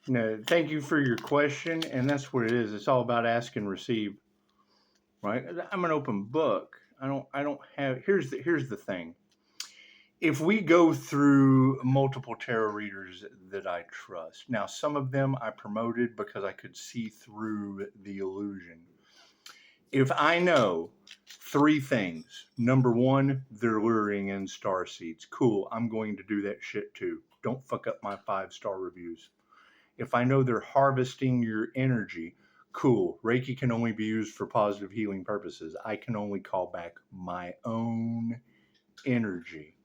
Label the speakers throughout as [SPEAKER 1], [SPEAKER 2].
[SPEAKER 1] No, thank you for your question, and that's what it is. It's all about ask and receive, right? I'm an open book. I don't have. Here's the thing. If we go through multiple tarot readers that I trust, now some of them I promoted because I could see through the illusion. If I know three things, number one, they're luring in star seeds. Cool, I'm going to do that shit too. Don't fuck up my 5-star reviews. If I know they're harvesting your energy, cool. Reiki can only be used for positive healing purposes. I can only call back my own energy.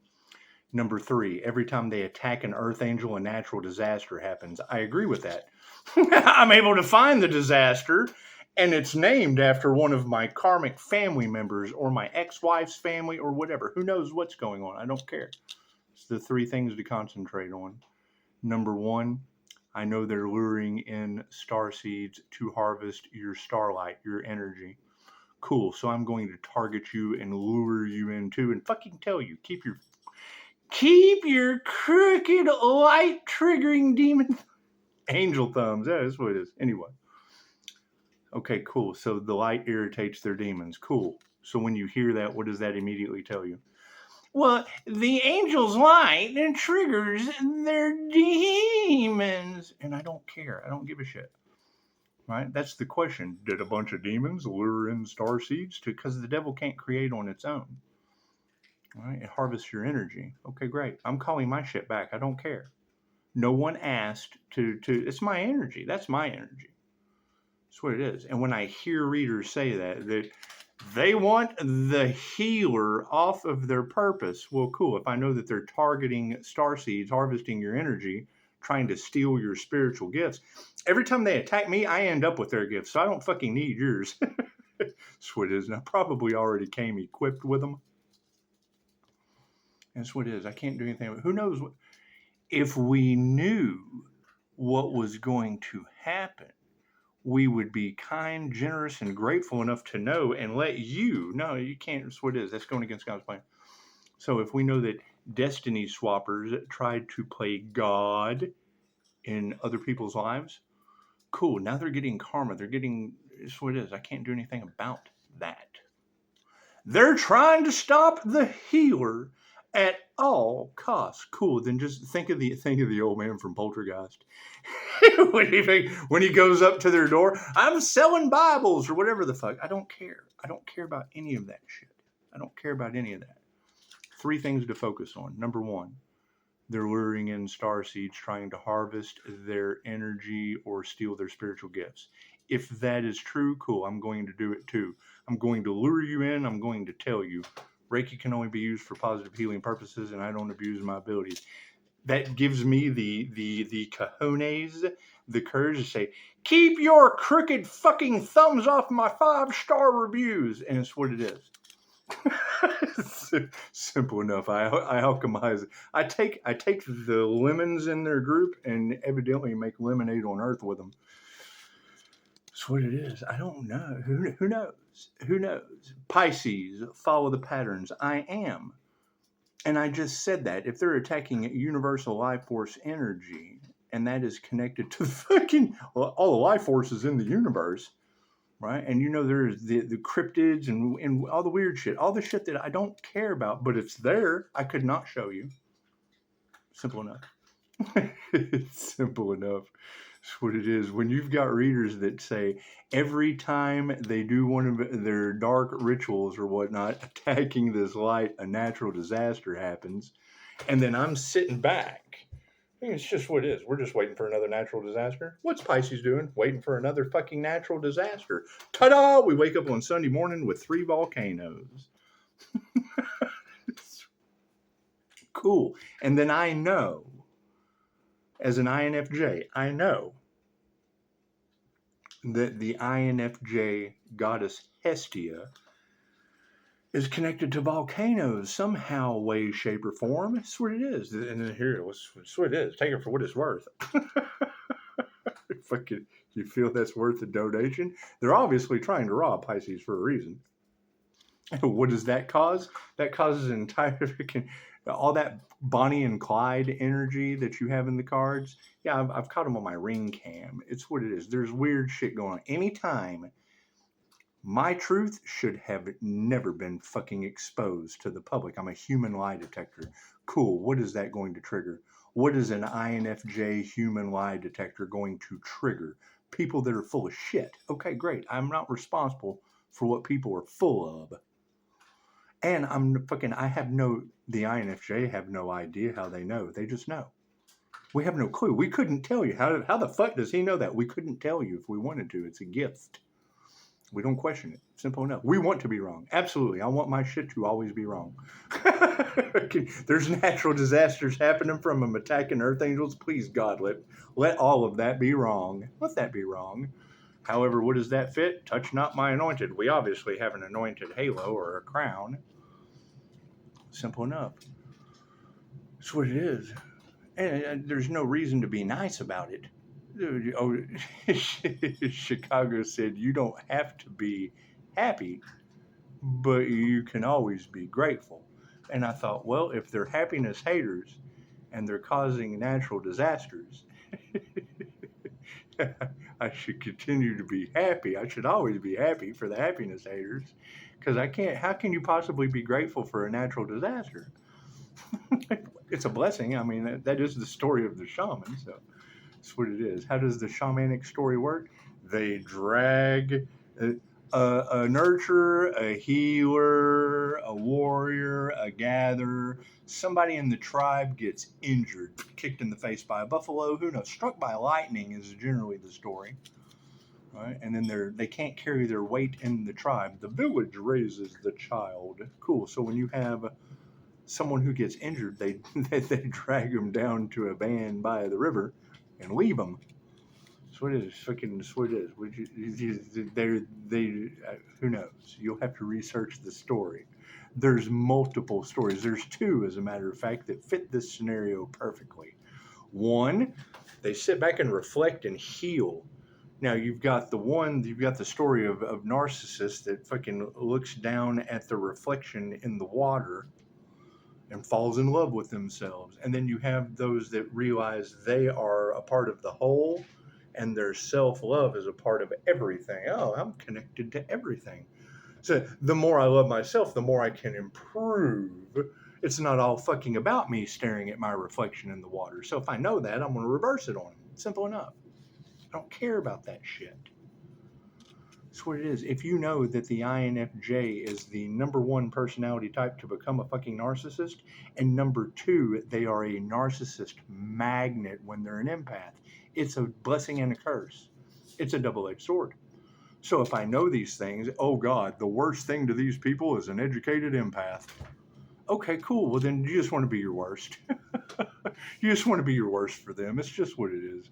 [SPEAKER 1] Number three, every time they attack an earth angel, a natural disaster happens. I agree with that. I'm able to find the disaster, and it's named after one of my karmic family members or my ex-wife's family or whatever. Who knows what's going on? I don't care. It's the three things to concentrate on. Number one, I know they're luring in star seeds to harvest your starlight, your energy. Cool. So I'm going to target you and lure you in too, and fucking tell you, keep your crooked light triggering demon angel thumbs. Yeah, that's what it is. Anyway. Okay, cool. So the light irritates their demons. Cool. So when you hear that, what does that immediately tell you? Well, the angel's light triggers their demons. And I don't care. I don't give a shit. Right? That's the question. Did a bunch of demons lure in star seeds? Because the devil can't create on its own. Right? It harvests your energy. Okay, great. I'm calling my shit back. I don't care. No one asked to it's my energy. That's my energy. That's what it is. And when I hear readers say that they want the healer off of their purpose, well, cool. If I know that they're targeting star seeds, harvesting your energy, trying to steal your spiritual gifts, every time they attack me, I end up with their gifts. So I don't fucking need yours. That's what it is. And I probably already came equipped with them. That's what it is. I can't do anything. Who knows what? If we knew what was going to happen, we would be kind, generous, and grateful enough to know and let you know. You can't. That's what it is. That's going against God's plan. So if we know that destiny swappers tried to play God in other people's lives, cool. Now they're getting karma. That's what it is. I can't do anything about that. They're trying to stop the healer at all costs. Cool. Then just think of the old man from Poltergeist. when he goes up to their door, I'm selling Bibles or whatever the fuck. I don't care. I don't care about any of that shit. I don't care about any of that. Three things to focus on. Number one, they're luring in star seeds, trying to harvest their energy or steal their spiritual gifts. If that is true, cool. I'm going to do it too. I'm going to lure you in. I'm going to tell you Reiki can only be used for positive healing purposes, and I don't abuse my abilities. That gives me the cojones, the courage to say, keep your crooked fucking thumbs off my 5-star reviews. And it's what it is. Simple enough. I alchemize it. I take the lemons in their group and evidently make lemonade on earth with them. That's what it is. I don't know. Who knows? Who knows? Pisces, follow the patterns. I am. And I just said that. If they're attacking universal life force energy, and that is connected to all the life forces in the universe, right? And there's the cryptids and all the weird shit, all the shit that I don't care about, but it's there. I could not show you. Simple enough. It's simple enough. That's what it is. When you've got readers that say every time they do one of their dark rituals or whatnot, attacking this light, a natural disaster happens. And then I'm sitting back. It's just what it is. We're just waiting for another natural disaster. What's Pisces doing? Waiting for another fucking natural disaster. Ta-da! We wake up on Sunday morning with 3 volcanoes. Cool. And then I know, as an INFJ, I know that the INFJ goddess Hestia is connected to volcanoes somehow, way, shape, or form. That's what it is. And then here, that's what it is. Take it for what it's worth. Fucking, you feel that's worth a donation? They're obviously trying to rob Pisces for a reason. What does that cause? That causes an entire freaking all that Bonnie and Clyde energy that you have in the cards. Yeah, I've caught them on my ring cam. It's what it is. There's weird shit going on. Anytime my truth should have never been fucking exposed to the public. I'm a human lie detector. Cool. What is that going to trigger? What is an INFJ human lie detector going to trigger? People that are full of shit. Okay, great. I'm not responsible for what people are full of. And the INFJ have no idea how they know. They just know. We have no clue. We couldn't tell you. How the fuck does he know that? We couldn't tell you if we wanted to. It's a gift. We don't question it. Simple enough. We want to be wrong. Absolutely. I want my shit to always be wrong. There's natural disasters happening from them attacking earth angels. Please, God, let all of that be wrong. Let that be wrong. However, what does that fit? Touch not my anointed. We obviously have an anointed halo or a crown. Simple enough. That's what it is. And there's no reason to be nice about it. Oh, Chicago said you don't have to be happy, but you can always be grateful. And I thought, well, if they're happiness haters and they're causing natural disasters, I should continue to be happy. I should always be happy for the happiness haters, because how can you possibly be grateful for a natural disaster? It's a blessing. I mean, that is the story of the shaman, so that's what it is. How does the shamanic story work? They drag a nurturer, a healer, a warrior, a gatherer. Somebody in the tribe gets injured, kicked in the face by a buffalo, who knows, struck by lightning is generally the story. Right? And then they can't carry their weight in the tribe. The village raises the child. Cool. So when you have someone who gets injured, they drag them down to a band by the river and leave them. That's what it is. Fucking, that's what it is. Who knows? You'll have to research the story. There's multiple stories. There's two, as a matter of fact, that fit this scenario perfectly. One, they sit back and reflect and heal. Now you've got the story of narcissist that fucking looks down at the reflection in the water and falls in love with themselves. And then you have those that realize they are a part of the whole, and their self-love is a part of everything. Oh, I'm connected to everything. So the more I love myself, the more I can improve. It's not all fucking about me staring at my reflection in the water. So if I know that, I'm going to reverse it on them. Simple enough. I don't care about that shit. That's what it is. If you know that the INFJ is the number one personality type to become a fucking narcissist, and number two, they are a narcissist magnet when they're an empath, it's a blessing and a curse. It's a double-edged sword. So if I know these things, oh God, the worst thing to these people is an educated empath. Okay, cool. Well, then you just want to be your worst. You just want to be your worst for them. It's just what it is.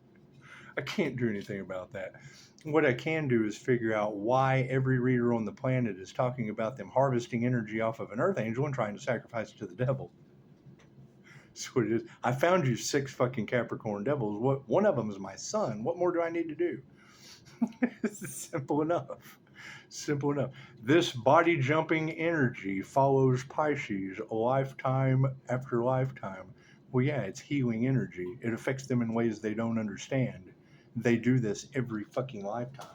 [SPEAKER 1] I can't do anything about that. What I can do is figure out why every reader on the planet is talking about them harvesting energy off of an earth angel and trying to sacrifice it to the devil. That's what it is. I found you 6 fucking Capricorn devils. One of them is my son. What more do I need to do? It's simple enough. Simple enough. This body jumping energy follows Pisces lifetime after lifetime. Well, yeah, it's healing energy. It affects them in ways they don't understand. They do this every fucking lifetime.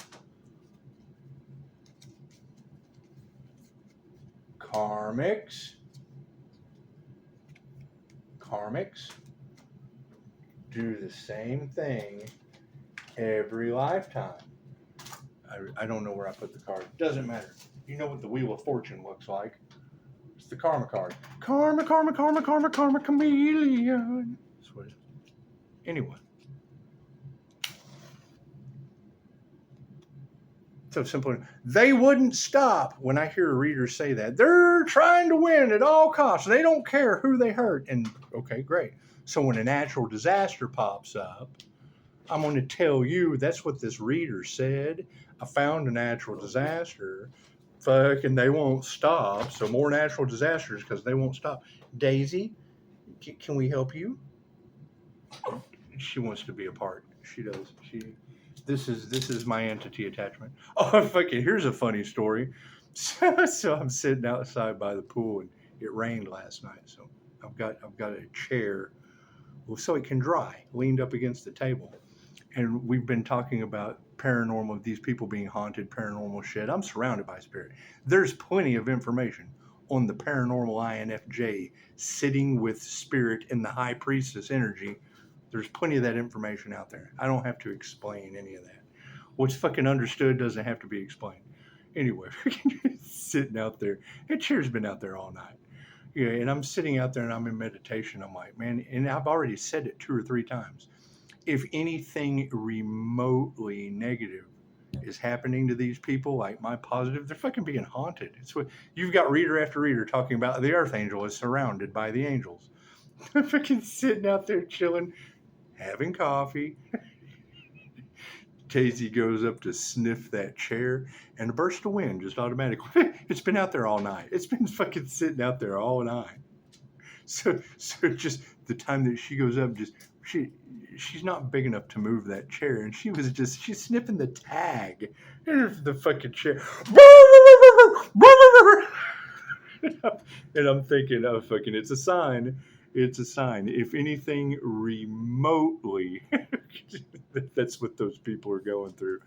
[SPEAKER 1] Karmics do the same thing every lifetime. I don't know where I put the card. Doesn't matter. You know what the Wheel of Fortune looks like. It's the Karma card. Karma, karma, karma, karma, karma, chameleon. That's what it is. Anyway. So simple. They wouldn't stop. When I hear a reader say that, they're trying to win at all costs. They don't care who they hurt. And okay, great. So when a natural disaster pops up, I'm going to tell you that's what this reader said. I found a natural disaster. Fucking they won't stop. So more natural disasters because they won't stop. Daisy, can we help you? She wants to be a part. She does. This is my entity attachment. Oh, fucking, here's a funny story. So I'm sitting outside by the pool, and it rained last night. So I've got a chair, well, so it can dry, leaned up against the table. And we've been talking about paranormal, these people being haunted, paranormal shit. I'm surrounded by spirit. There's plenty of information on the paranormal INFJ sitting with spirit in the high priestess energy. There's plenty of that information out there. I don't have to explain any of that. What's fucking understood doesn't have to be explained. Anyway, sitting out there. That chair's been out there all night. Yeah, and I'm sitting out there and I'm in meditation. I'm like, man, and I've already said it 2 or 3 times. If anything remotely negative is happening to these people, like my positive, they're fucking being haunted. It's what you've got reader after reader talking about. The Archangel is surrounded by the angels. They're fucking sitting out there chilling, having coffee. Casey goes up to sniff that chair, and a burst of wind just automatically. It's been out there all night. It's been fucking sitting out there all night. So just the time that she goes up, just she's not big enough to move that chair, and she's sniffing the tag of the fucking chair. And I'm thinking, oh fucking, it's a sign. It's a sign. If anything remotely, that's what those people are going through.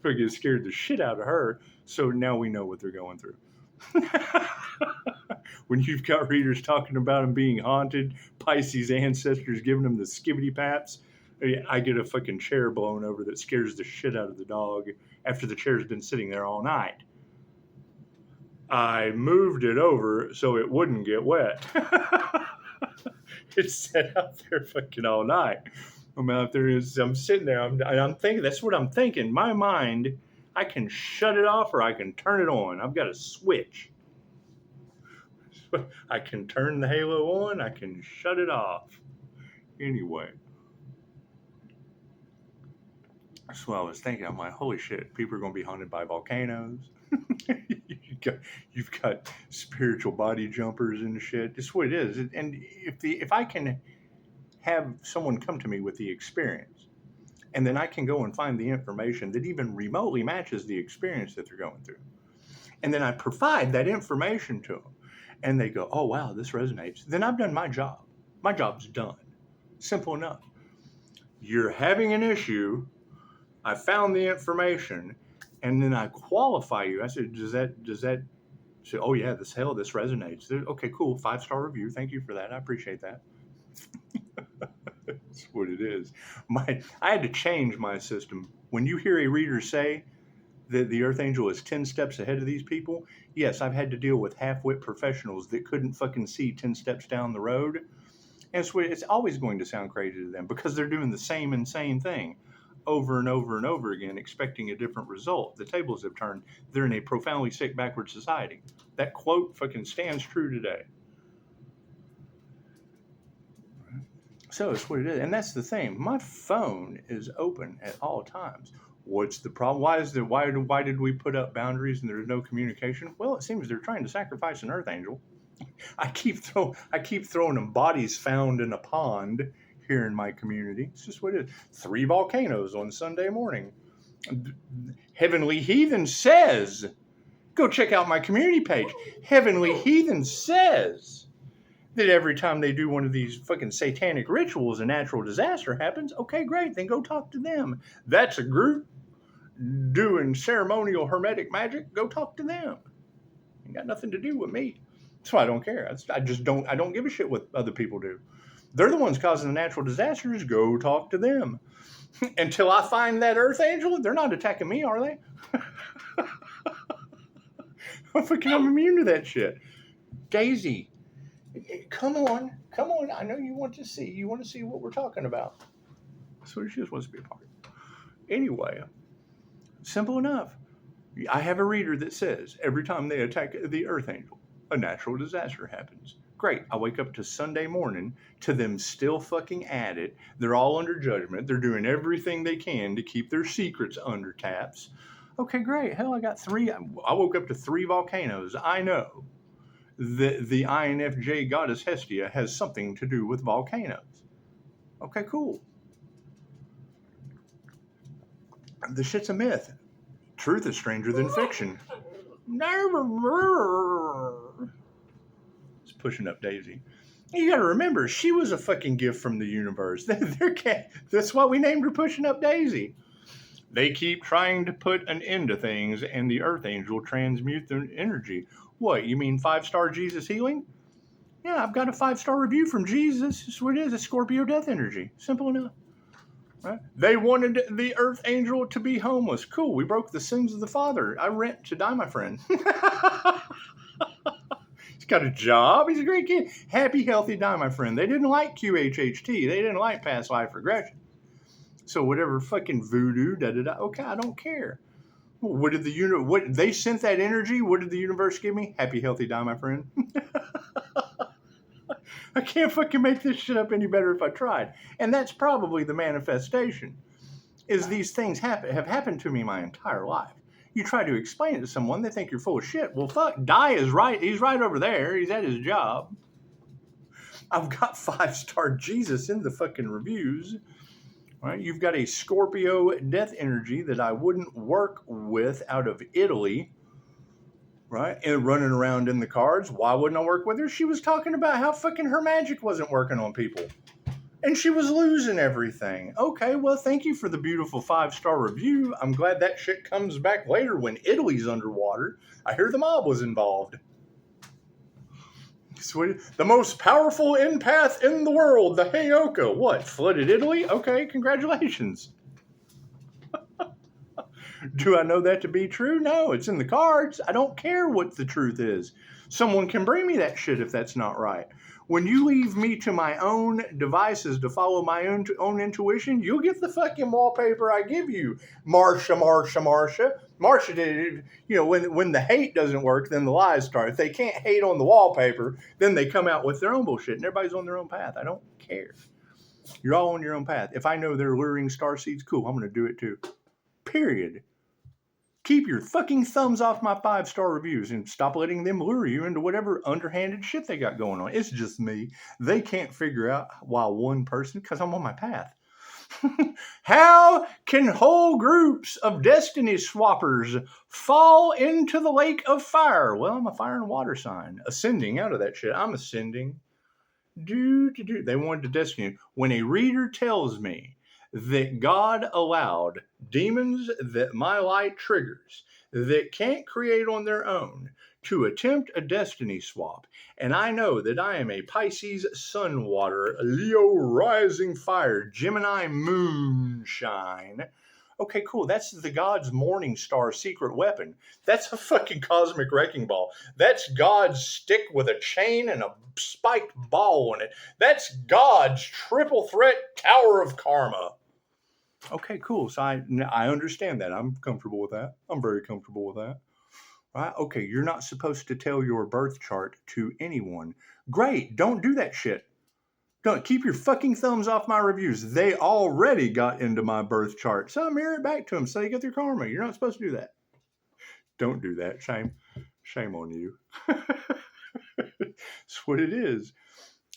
[SPEAKER 1] Fucking scared the shit out of her. So now we know what they're going through. When you've got readers talking about them being haunted, Pisces ancestors giving them the skibbity paps, I get a fucking chair blown over that scares the shit out of the dog after the chair's been sitting there all night. I moved it over so it wouldn't get wet. It sat out there fucking all night. I'm out there, I'm sitting there, I'm thinking, that's what I'm thinking. My mind, I can shut it off or I can turn it on. I've got a switch. I can turn the halo on, I can shut it off. Anyway. That's what I was thinking. I'm like, holy shit, people are going to be haunted by volcanoes. You've got spiritual body jumpers and shit. That's what it is. And if I can have someone come to me with the experience, and then I can go and find the information that even remotely matches the experience that they're going through, and then I provide that information to them, and they go, oh wow, this resonates, then I've done my job. My job's done. Simple enough. You're having an issue. I found the information, and then I qualify you. I said, does that say, oh yeah, this resonates. Okay, cool. 5-star review. Thank you for that. I appreciate that. That's what it is. I had to change my system. When you hear a reader say that the Earth Angel is 10 steps ahead of these people, yes, I've had to deal with half-wit professionals that couldn't fucking see 10 steps down the road. And it's always going to sound crazy to them because they're doing the same insane thing over and over and over again, expecting a different result. The tables have turned. They're in a profoundly sick, backward society. That quote fucking stands true today. So it's what it is. And that's the thing. My phone is open at all times. What's the problem? Why did we put up boundaries and there's no communication? Well, it seems they're trying to sacrifice an Earth Angel. I keep throwing them bodies found in a pond here in my community. It's just what it is. 3 volcanoes on Sunday morning. Heavenly Heathen says, go check out my community page. Heavenly Heathen says that every time they do one of these fucking satanic rituals, a natural disaster happens. Okay, great. Then go talk to them. That's a group doing ceremonial hermetic magic. Go talk to them. Ain't got nothing to do with me. So I don't care. I don't give a shit what other people do. They're the ones causing the natural disasters. Go talk to them. Until I find that Earth Angel, they're not attacking me, are they? I'm immune to that shit. Daisy, come on. I know you want to see what we're talking about. So she just wants to be a part. Anyway, simple enough. I have a reader that says every time they attack the Earth Angel, a natural disaster happens. Great. I wake up to Sunday morning to them still fucking at it. They're all under judgment. They're doing everything they can to keep their secrets under taps. Okay, great. Hell, I got 3. I woke up to 3 volcanoes. I know that the INFJ goddess Hestia has something to do with volcanoes. Okay, cool. The shit's a myth. Truth is stranger than fiction. It's pushing up Daisy. You got to remember, she was a fucking gift from the universe. That's why we named her Pushing Up Daisy. They keep trying to put an end to things, and the Earth Angel transmute the energy. What, you mean 5-star Jesus healing? Yeah, I've got a 5-star review from Jesus. That's what it is, a Scorpio death energy. Simple enough. Right? They wanted the Earth Angel to be homeless. Cool, we broke the sins of the father. I rent to die, my friend. He's got a job. He's a great kid. Happy, healthy, die, my friend. They didn't like QHHT. They didn't like past life regression. So whatever fucking voodoo, da-da-da. Okay, I don't care. What did what they sent that energy? What did the universe give me? Happy, healthy, die, my friend. I can't fucking make this shit up any better if I tried. And that's probably the manifestation. Is these things have happened to me my entire life. You try to explain it to someone, they think you're full of shit. Well, fuck, Die is right. He's right over there. He's at his job. I've got 5-star Jesus in the fucking reviews. Right? You've got a Scorpio death energy that I wouldn't work with out of Italy. Right? And running around in the cards. Why wouldn't I work with her? She was talking about how fucking her magic wasn't working on people. And she was losing everything. Okay, well, thank you for the beautiful 5-star review. I'm glad that shit comes back later when Italy's underwater. I hear the mob was involved. The most powerful empath in the world, the Heyoka. What, flooded Italy? Okay, congratulations. Do I know that to be true? No, it's in the cards. I don't care what the truth is. Someone can bring me that shit if that's not right. When you leave me to my own devices to follow my own intuition, you'll get the fucking wallpaper I give you. Marsha. Marsha did, when the hate doesn't work, then the lies start. If they can't hate on the wallpaper, then they come out with their own bullshit, and everybody's on their own path. I don't care. You're all on your own path. If I know they're luring star seeds, cool, I'm going to do it too. Period. Keep your fucking thumbs off my 5-star reviews and stop letting them lure you into whatever underhanded shit they got going on. It's just me. They can't figure out why one person, because I'm on my path. How can whole groups of destiny swappers fall into the lake of fire? Well, I'm a fire and water sign. Ascending out of that shit. I'm ascending. They wanted to destiny. When a reader tells me that God allowed demons that my light triggers that can't create on their own to attempt a destiny swap, and I know that I am a Pisces sun water, Leo rising fire, Gemini moonshine. Okay, cool. That's the God's Morning Star secret weapon. That's a fucking cosmic wrecking ball. That's God's stick with a chain and a spiked ball on it. That's God's triple threat Tower of Karma. Okay, cool. So I understand that. I'm comfortable with that. I'm very comfortable with that. Right? Okay, you're not supposed to tell your birth chart to anyone. Great. Don't do that shit. Don't keep your fucking thumbs off my reviews. They already got into my birth chart. So I mirror it back to them so they get their karma. You're not supposed to do that. Don't do that. Shame on you. That's what it is.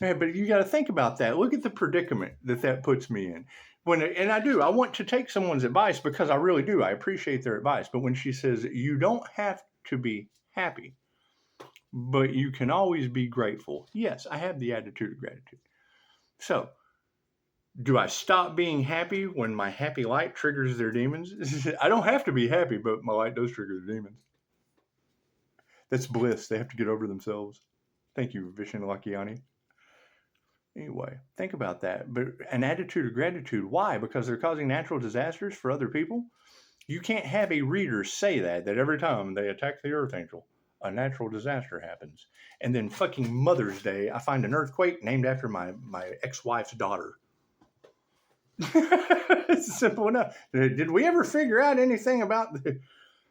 [SPEAKER 1] Yeah, but you got to think about that. Look at the predicament that puts me in. I want to take someone's advice because I really do. I appreciate their advice. But when she says, you don't have to be happy, but you can always be grateful. Yes, I have the attitude of gratitude. So, do I stop being happy when my happy light triggers their demons? I don't have to be happy, but my light does trigger the demons. That's bliss. They have to get over themselves. Thank you, Vishen Lakiani. Anyway, think about that. But an attitude of gratitude, why? Because they're causing natural disasters for other people? You can't have a reader say that every time they attack the Earth Angel, a natural disaster happens. And then fucking Mother's Day, I find an earthquake named after my ex-wife's daughter. It's simple enough. Did we ever figure out anything about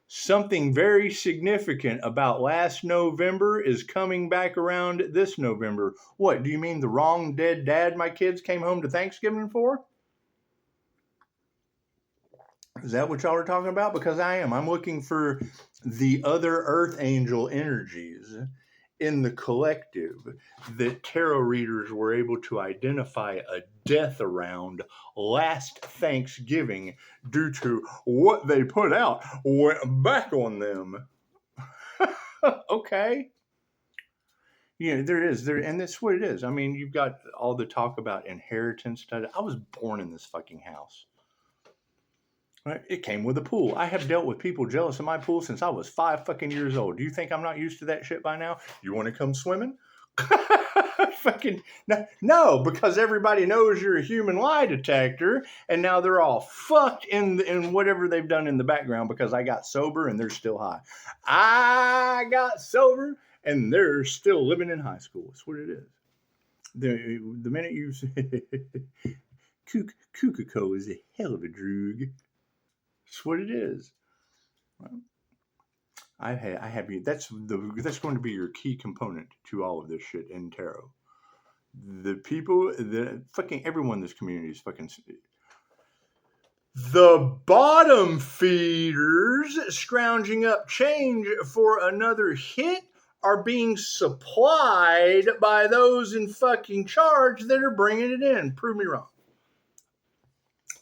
[SPEAKER 1] something very significant about last November is coming back around this November? What, do you mean the wrong dead dad my kids came home to Thanksgiving for? Is that what y'all are talking about? Because I am. I'm looking for the other Earth Angel energies in the collective that tarot readers were able to identify a death around last Thanksgiving due to what they put out went back on them. Okay. Yeah, there is there, and that's what it is. I mean, you've got all the talk about inheritance. I was born in this fucking house. Right? It came with a pool. I have dealt with people jealous of my pool since I was 5 fucking years old. Do you think I'm not used to that shit by now? You want to come swimming? Fucking no, no, because everybody knows you're a human lie detector, and now they're all fucked in whatever they've done in the background because I got sober and they're still high. I got sober and they're still living in high school. That's what it is. The minute you Kukako is a hell of a drug. That's what it is. Well, I have you. That's going to be your key component to all of this shit in tarot. The people, the fucking everyone in this community is fucking. The bottom feeders scrounging up change for another hit are being supplied by those in fucking charge that are bringing it in. Prove me wrong.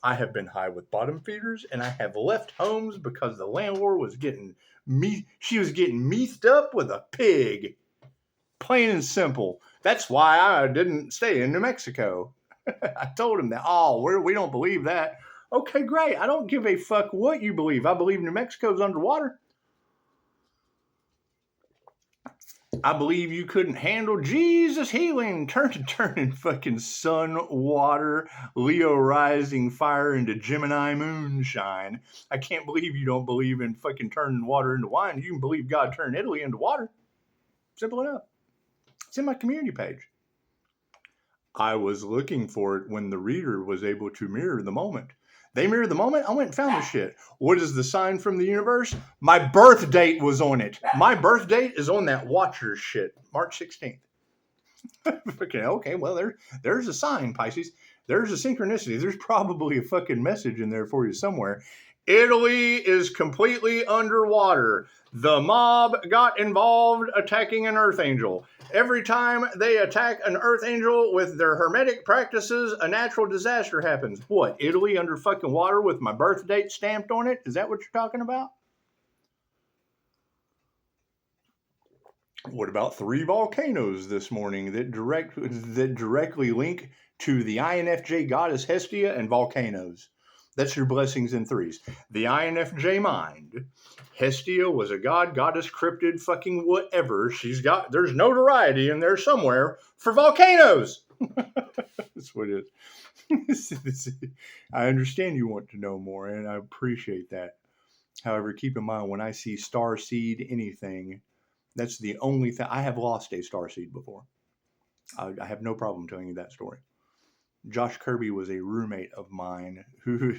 [SPEAKER 1] I have been high with bottom feeders, and I have left homes because the landlord was getting she was getting meathed up with a pig. Plain and simple. That's why I didn't stay in New Mexico. I told him that. Oh, we don't believe that. Okay, great. I don't give a fuck what you believe. I believe New Mexico's underwater. I believe you couldn't handle Jesus healing, turning fucking sun, water, Leo rising fire into Gemini moonshine. I can't believe you don't believe in fucking turning water into wine. You can believe God turned Italy into water. Simple enough. It's in my community page. I was looking for it when the reader was able to mirror the moment. They mirrored the moment. I went and found the shit. What is the sign from the universe? My birth date was on it. My birth date is on that Watchers shit, March 16th. Okay, well, there's a sign, Pisces. There's a synchronicity. There's probably a fucking message in there for you somewhere. Italy is completely underwater. The mob got involved attacking an earth angel. Every time they attack an earth angel with their hermetic practices, a natural disaster happens. What, Italy under fucking water with my birth date stamped on it? Is that what you're talking about? What about 3 volcanoes this morning that directly link to the INFJ goddess Hestia and volcanoes? That's your blessings in threes. The INFJ mind. Hestia was a goddess, cryptid, fucking whatever. There's notoriety in there somewhere for volcanoes. That's what it is. I understand you want to know more, and I appreciate that. However, keep in mind, when I see star seed anything, that's the only thing. I have lost a starseed before. I have no problem telling you that story. Josh Kirby was a roommate of mine who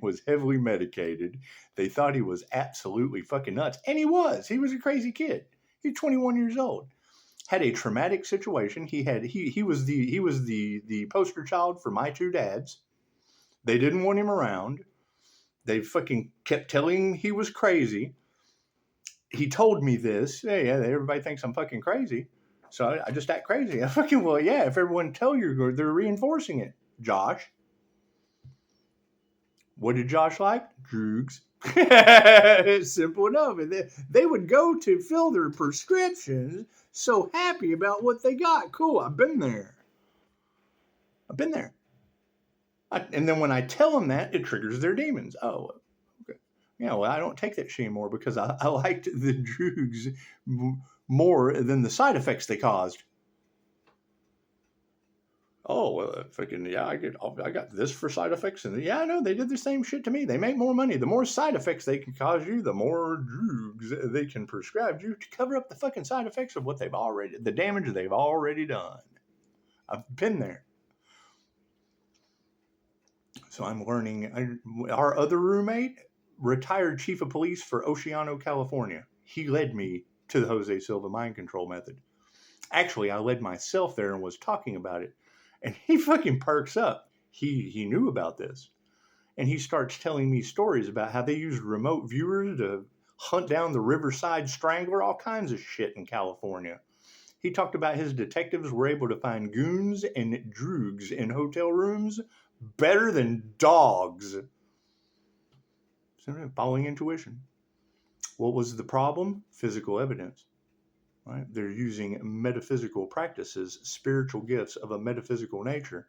[SPEAKER 1] was heavily medicated. They thought he was absolutely fucking nuts. And he was. He was a crazy kid. He's 21 years old. Had a traumatic situation. He was the poster child for my 2 dads. They didn't want him around. They fucking kept telling him he was crazy. He told me this. Hey, yeah, everybody thinks I'm fucking crazy. So I just act crazy. I fucking, well, yeah, if everyone tell you, they're reinforcing it. Josh. What did Josh like? Drugs. Simple enough. They would go to fill their prescriptions so happy about what they got. Cool, I've been there. And then when I tell them that, it triggers their demons. Oh, okay. Yeah, well, I don't take that shit anymore because I liked the drugs more than the side effects they caused. Oh, well, fucking, yeah, I got this for side effects. And yeah, I know, they did the same shit to me. They make more money. The more side effects they can cause you, the more drugs they can prescribe you to cover up the fucking side effects of the damage they've already done. I've been there. So I'm learning. Our other roommate, retired chief of police for Oceano, California. He led me to the Jose Silva mind control method. Actually, I led myself there and was talking about it. And he fucking perks up. He knew about this. And he starts telling me stories about how they used remote viewers to hunt down the Riverside Strangler, all kinds of shit in California. He talked about his detectives were able to find goons and droogs in hotel rooms better than dogs. So, following intuition. What was the problem? Physical evidence. right? They're using metaphysical practices, spiritual gifts of a metaphysical nature,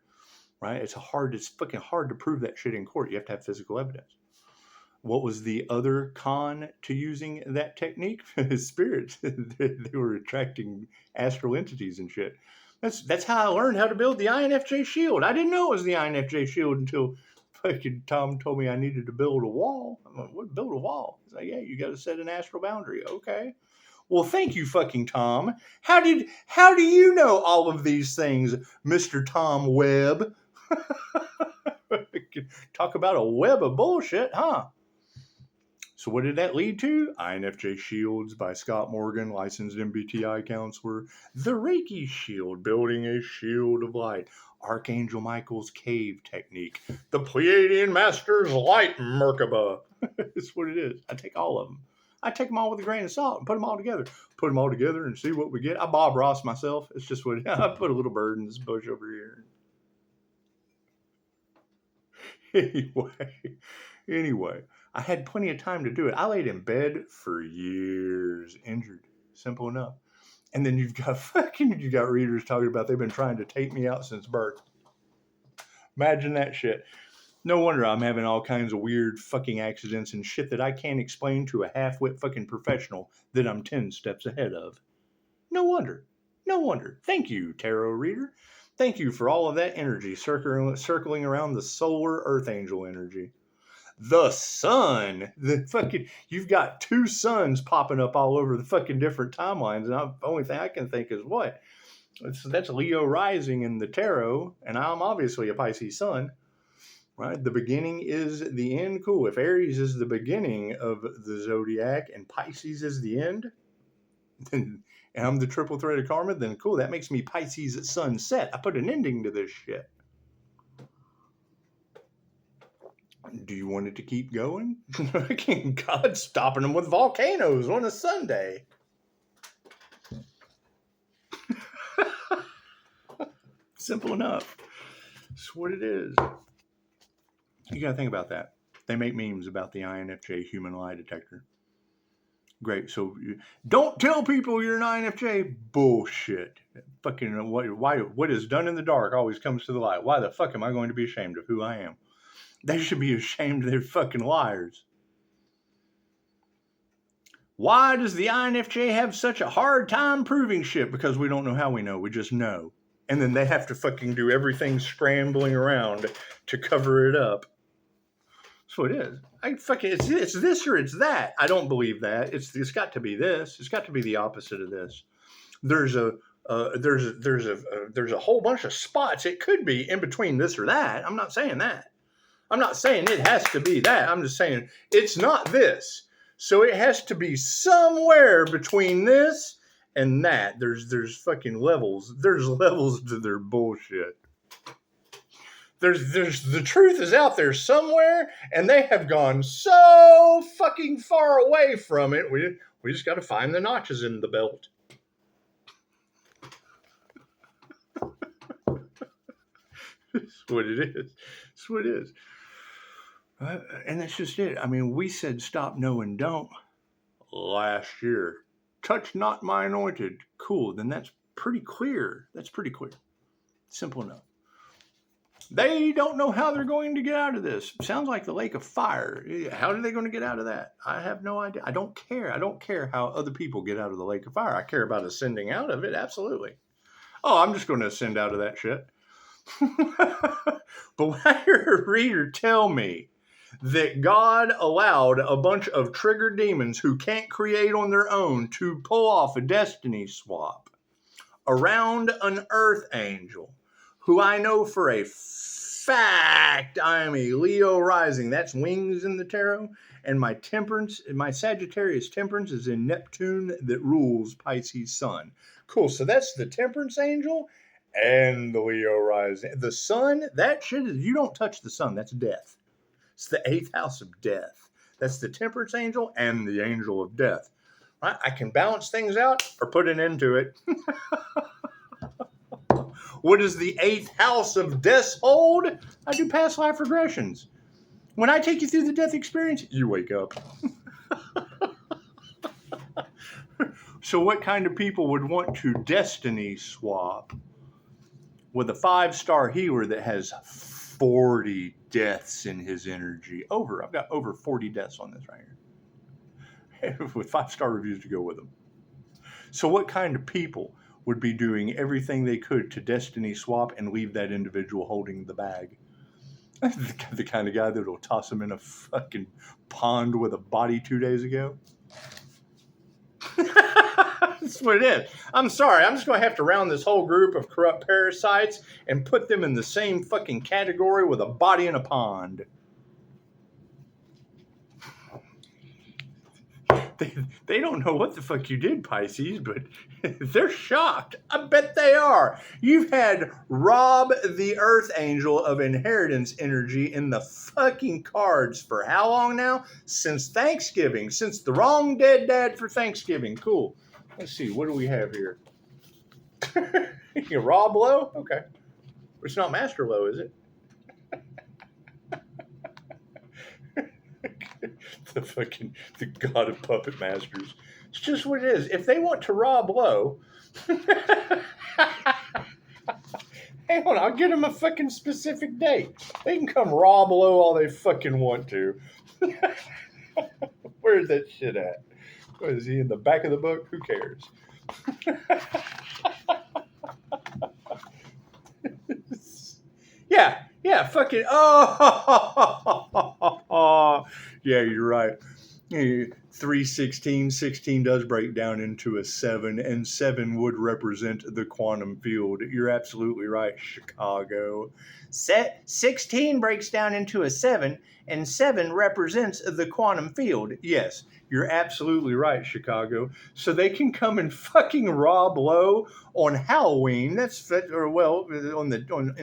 [SPEAKER 1] right? It's fucking hard to prove that shit in court. You have to have physical evidence. What was the other con to using that technique? Spirits. They were attracting astral entities and shit. That's how I learned how to build the INFJ shield. I didn't know it was the INFJ shield until fucking Tom told me I needed to build a wall. I'm like, what? Build a wall? He's like, yeah, you got to set an astral boundary. Okay. Well, thank you, fucking Tom. How do you know all of these things, Mr. Tom Webb? Talk about a web of bullshit, huh? So what did that lead to? INFJ Shields by Scott Morgan, licensed MBTI counselor. The Reiki Shield, building a shield of light. Archangel Michael's cave technique. The Pleiadian Master's light Merkaba. That's what it is. I take all of them. I take them all with a grain of salt and put them all together. Put them all together and see what we get. I Bob Ross myself. It's just what I put a little bird in this bush over here. Anyway. I had plenty of time to do it. I laid in bed for years, injured. Simple enough. And then you got readers talking about they've been trying to take me out since birth. Imagine that shit. No wonder I'm having all kinds of weird fucking accidents and shit that I can't explain to a half-wit fucking professional that I'm 10 steps ahead of. No wonder. No wonder. Thank you, tarot reader. Thank you for all of that energy circling around the solar earth angel energy. The sun, you've got two suns popping up all over the fucking different timelines. And the only thing I can think is what? That's Leo rising in the tarot. And I'm obviously a Pisces sun, right? The beginning is the end. Cool. If Aries is the beginning of the zodiac and Pisces is the end, then and I'm the triple thread of karma, then cool. That makes me Pisces sunset. I put an ending to this shit. Do you want it to keep going? God's stopping them with volcanoes on a Sunday. Simple enough. That's what it is. You got to think about that. They make memes about the INFJ human lie detector. Great. So don't tell people you're an INFJ. Bullshit. Fucking what is done in the dark always comes to the light. Why the fuck am I going to be ashamed of who I am? They should be ashamed they're fucking liars. Why does the INFJ have such a hard time proving shit? Because we don't know how we know. We just know. And then they have to fucking do everything scrambling around to cover it up. That's what it is. It's this or it's that. I don't believe that. It's got to be this. It's got to be the opposite of this. There's a whole bunch of spots it could be in between this or that. I'm not saying that. I'm not saying it has to be that. I'm just saying it's not this. So it has to be somewhere between this and that. There's fucking levels. There's levels to their bullshit. There's the truth is out there somewhere, and they have gone so fucking far away from it. We just got to find the notches in the belt. That's what it is. That's what it is. And that's just it. I mean, we said stop, no, and don't last year. Touch not my anointed. Cool. Then that's pretty clear. That's pretty clear. Simple enough. They don't know how they're going to get out of this. Sounds like the lake of fire. How are they going to get out of that? I have no idea. I don't care. I don't care how other people get out of the lake of fire. I care about ascending out of it. Absolutely. Oh, I'm just going to ascend out of that shit. But when I hear a reader tell me that God allowed a bunch of triggered demons who can't create on their own to pull off a destiny swap around an earth angel, who I know for a fact I am a Leo rising. That's wings in the tarot. And my Sagittarius temperance is in Neptune that rules Pisces sun. Cool. So that's the temperance angel and the Leo rising. The sun, that shit is, you don't touch the sun. That's death. It's the 8th house of death. That's the temperance angel and the angel of death. Right? I can balance things out or put an end to it. What does the 8th house of death hold? I do past life regressions. When I take you through the death experience, you wake up. So what kind of people would want to destiny swap with a 5-star healer that has 40 deaths in his energy? I've got over 40 deaths on this right here. With 5-star reviews to go with them. So what kind of people would be doing everything they could to destiny swap and leave that individual holding the bag? The kind of guy that will toss him in a fucking pond with a body 2 days ago. That's what it is. I'm sorry. I'm just going to have to round this whole group of corrupt parasites and put them in the same fucking category with a body in a pond. They don't know what the fuck you did, Pisces, but they're shocked. I bet they are. You've had Rob the Archangel of inheritance energy in the fucking cards for how long now? Since Thanksgiving. Since the wrong dead dad for Thanksgiving. Cool. Let's see. What do we have here? Rob Lowe? Okay. It's not Master Lowe, is it? The god of puppet masters. It's just what it is. If they want to rob Lowe, hang on, I'll get them a fucking specific date. They can come rob Lowe all they fucking want to. Where's that shit at? What, is he in the back of the book? Who cares? Yeah, fucking, oh, yeah, you're right. 316, 16 does break down into a 7, and 7 would represent the quantum field. You're absolutely right, Chicago. 16 breaks down into a 7, and 7 represents the quantum field. Yes, you're absolutely right, Chicago. So they can come and fucking rob Lowe on Halloween. In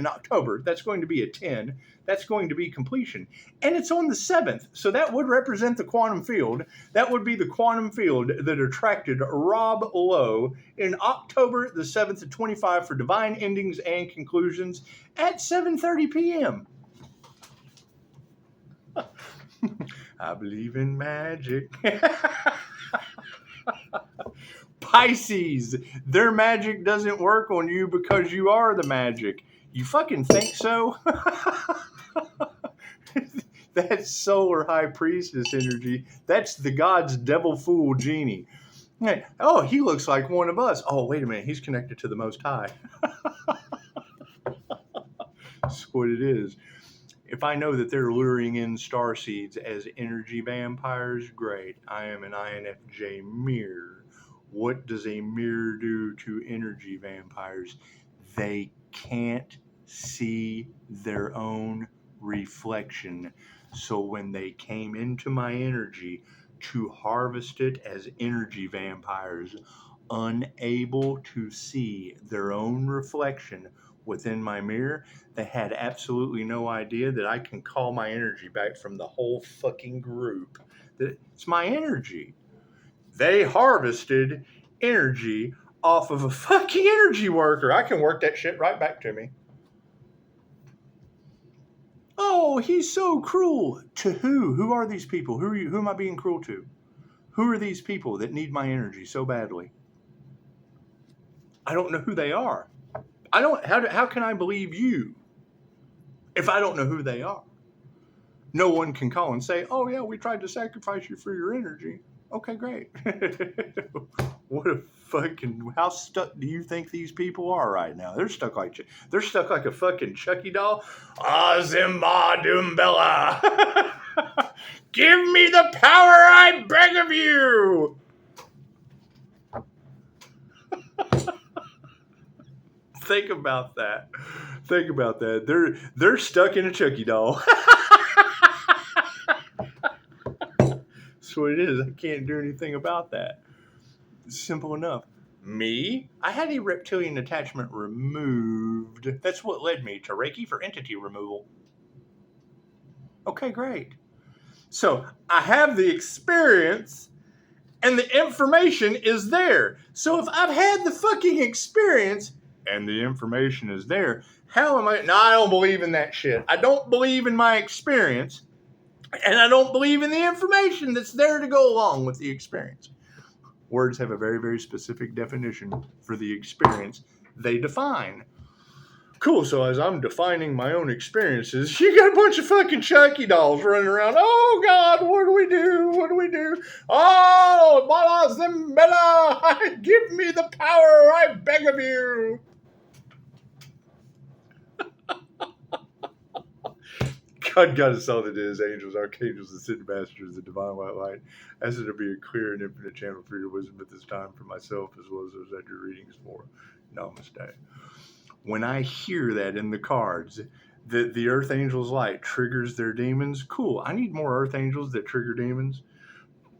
[SPEAKER 1] October. That's going to be a 10. That's going to be completion. And it's on the 7th. So that would represent the quantum field. That would be the quantum field that attracted Rob Lowe in October the 7th of 25 for divine endings and conclusions at 7:30 p.m. I believe in magic. Pisces, their magic doesn't work on you because you are the magic. You fucking think so? That's solar high priestess energy. That's the god's devil fool genie. Oh, he looks like one of us. Oh, wait a minute. He's connected to the Most High. That's what it is. If I know that they're luring in starseeds as energy vampires, great. I am an INFJ mirror. What does a mirror do to energy vampires? They can't see their own reflection. So when they came into my energy to harvest it as energy vampires, unable to see their own reflection within my mirror, they had absolutely no idea that I can call my energy back from the whole fucking group. It's my energy. They harvested energy off of a fucking energy worker. I can work that shit right back to me. Oh, he's so cruel. To who? Who are these people? Who am I being cruel to? Who are these people that need my energy so badly? I don't know who they are. How can I believe you if I don't know who they are? No one can call and say, oh yeah, we tried to sacrifice you for your energy. Okay, great. How stuck do you think these people are right now? They're stuck like a fucking Chucky doll. Zimba Doombella. Give me the power, I beg of you. Think about that. They're stuck in a Chucky doll. That's what it is. I can't do anything about that. It's simple enough. Me? I had a reptilian attachment removed. That's what led me to Reiki for entity removal. Okay, great. So I have the experience and the information is there. So if I've had the fucking experience and the information is there, how am I? No, I don't believe in that shit. I don't believe in my experience, and I don't believe in the information that's there to go along with the experience. Words have a very, very specific definition for the experience they define. Cool, so as I'm defining my own experiences, you got a bunch of fucking Chucky dolls running around. Oh, God, what do we do? What do we do? Oh, Mala Zimbella, give me the power, I beg of you. God got us all that is, angels, archangels, the city masters, the divine white light. As it to be a clear and infinite channel for your wisdom at this time for myself as well as those that your readings for. Namaste. When I hear that in the cards, that the Earth Angel's light triggers their demons, cool. I need more Earth Angels that trigger demons.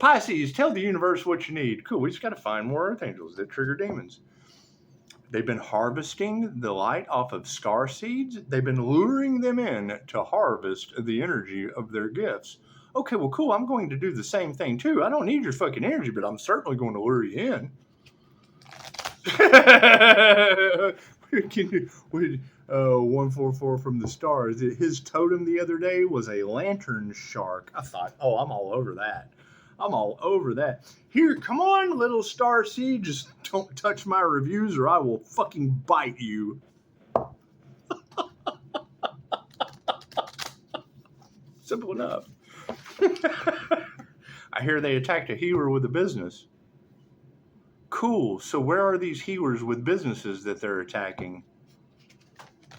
[SPEAKER 1] Pisces, tell the universe what you need. Cool, we just got to find more Earth Angels that trigger demons. They've been harvesting the light off of star seeds. They've been luring them in to harvest the energy of their gifts. Okay, well, cool. I'm going to do the same thing, too. I don't need your fucking energy, but I'm certainly going to lure you in. 144 from the stars. His totem the other day was a lantern shark. I thought, oh, I'm all over that. I'm all over that. Here, come on, little star seed. Just don't touch my reviews or I will fucking bite you. Simple enough. I hear they attacked a healer with a business. Cool. So where are these healers with businesses that they're attacking?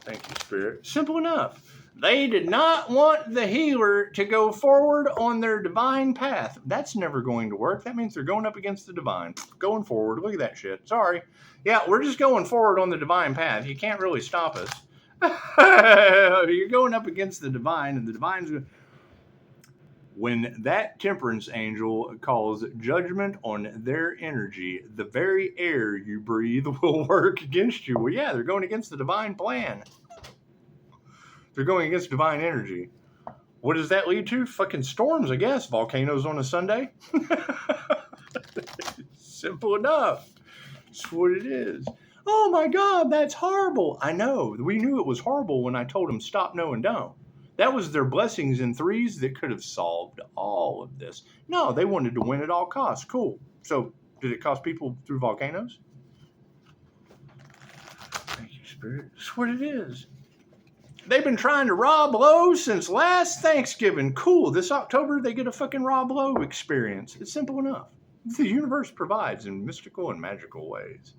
[SPEAKER 1] Thank you, Spirit. Simple enough. They did not want the healer to go forward on their divine path. That's never going to work. That means they're going up against the divine. Going forward. Look at that shit. Sorry. Yeah, we're just going forward on the divine path. You can't really stop us. You're going up against the divine, and the divine's... When that temperance angel calls judgment on their energy, the very air you breathe will work against you. Well, yeah, they're going against the divine plan. They're going against divine energy. What does that lead to? Fucking storms, I guess. Volcanoes on a Sunday. Simple enough. That's what it is. Oh my God, that's horrible. I know. We knew it was horrible when I told them stop, no, and don't. That was their blessings in threes that could have solved all of this. No, they wanted to win at all costs. Cool. So, did it cost people through volcanoes? Thank you, Spirit. That's what it is. They've been trying to rob Lowe since last Thanksgiving. Cool. This October, they get a fucking Rob Lowe experience. It's simple enough. The universe provides in mystical and magical ways.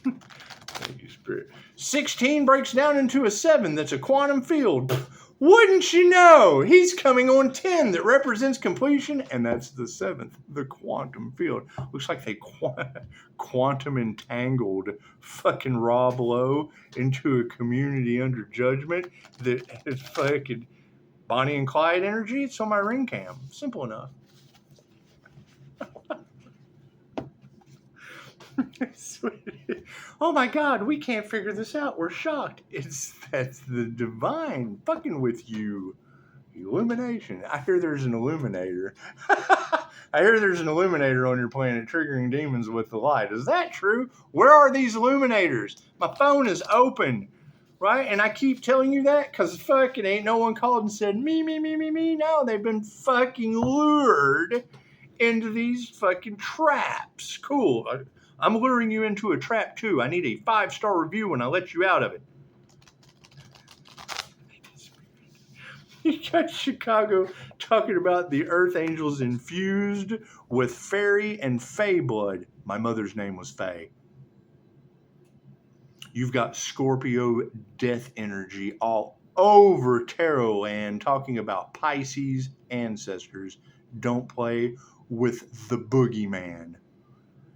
[SPEAKER 1] Thank you, Spirit. 16 breaks down into a 7. That's a quantum field. Wouldn't you know? He's coming on 10 that represents completion, and that's the 7th, the quantum field. Looks like they quantum entangled fucking Rob Lowe into a community under judgment that is fucking Bonnie and Clyde energy. It's on my ring cam. Simple enough. Oh my God, we can't figure this out. We're shocked. That's the divine fucking with you. Illumination. I hear there's an illuminator. I hear there's an illuminator on your planet triggering demons with the light. Is that true? Where are these illuminators? My phone is open, right? And I keep telling you that because fucking ain't no one called and said, me. No, they've been fucking lured into these fucking traps. Cool. I'm luring you into a trap too. I need a 5-star review when I let you out of it. You got Chicago talking about the Earth Angels infused with fairy and fae blood. My mother's name was Fae. You've got Scorpio death energy all over Tarot land talking about Pisces ancestors. Don't play with the boogeyman.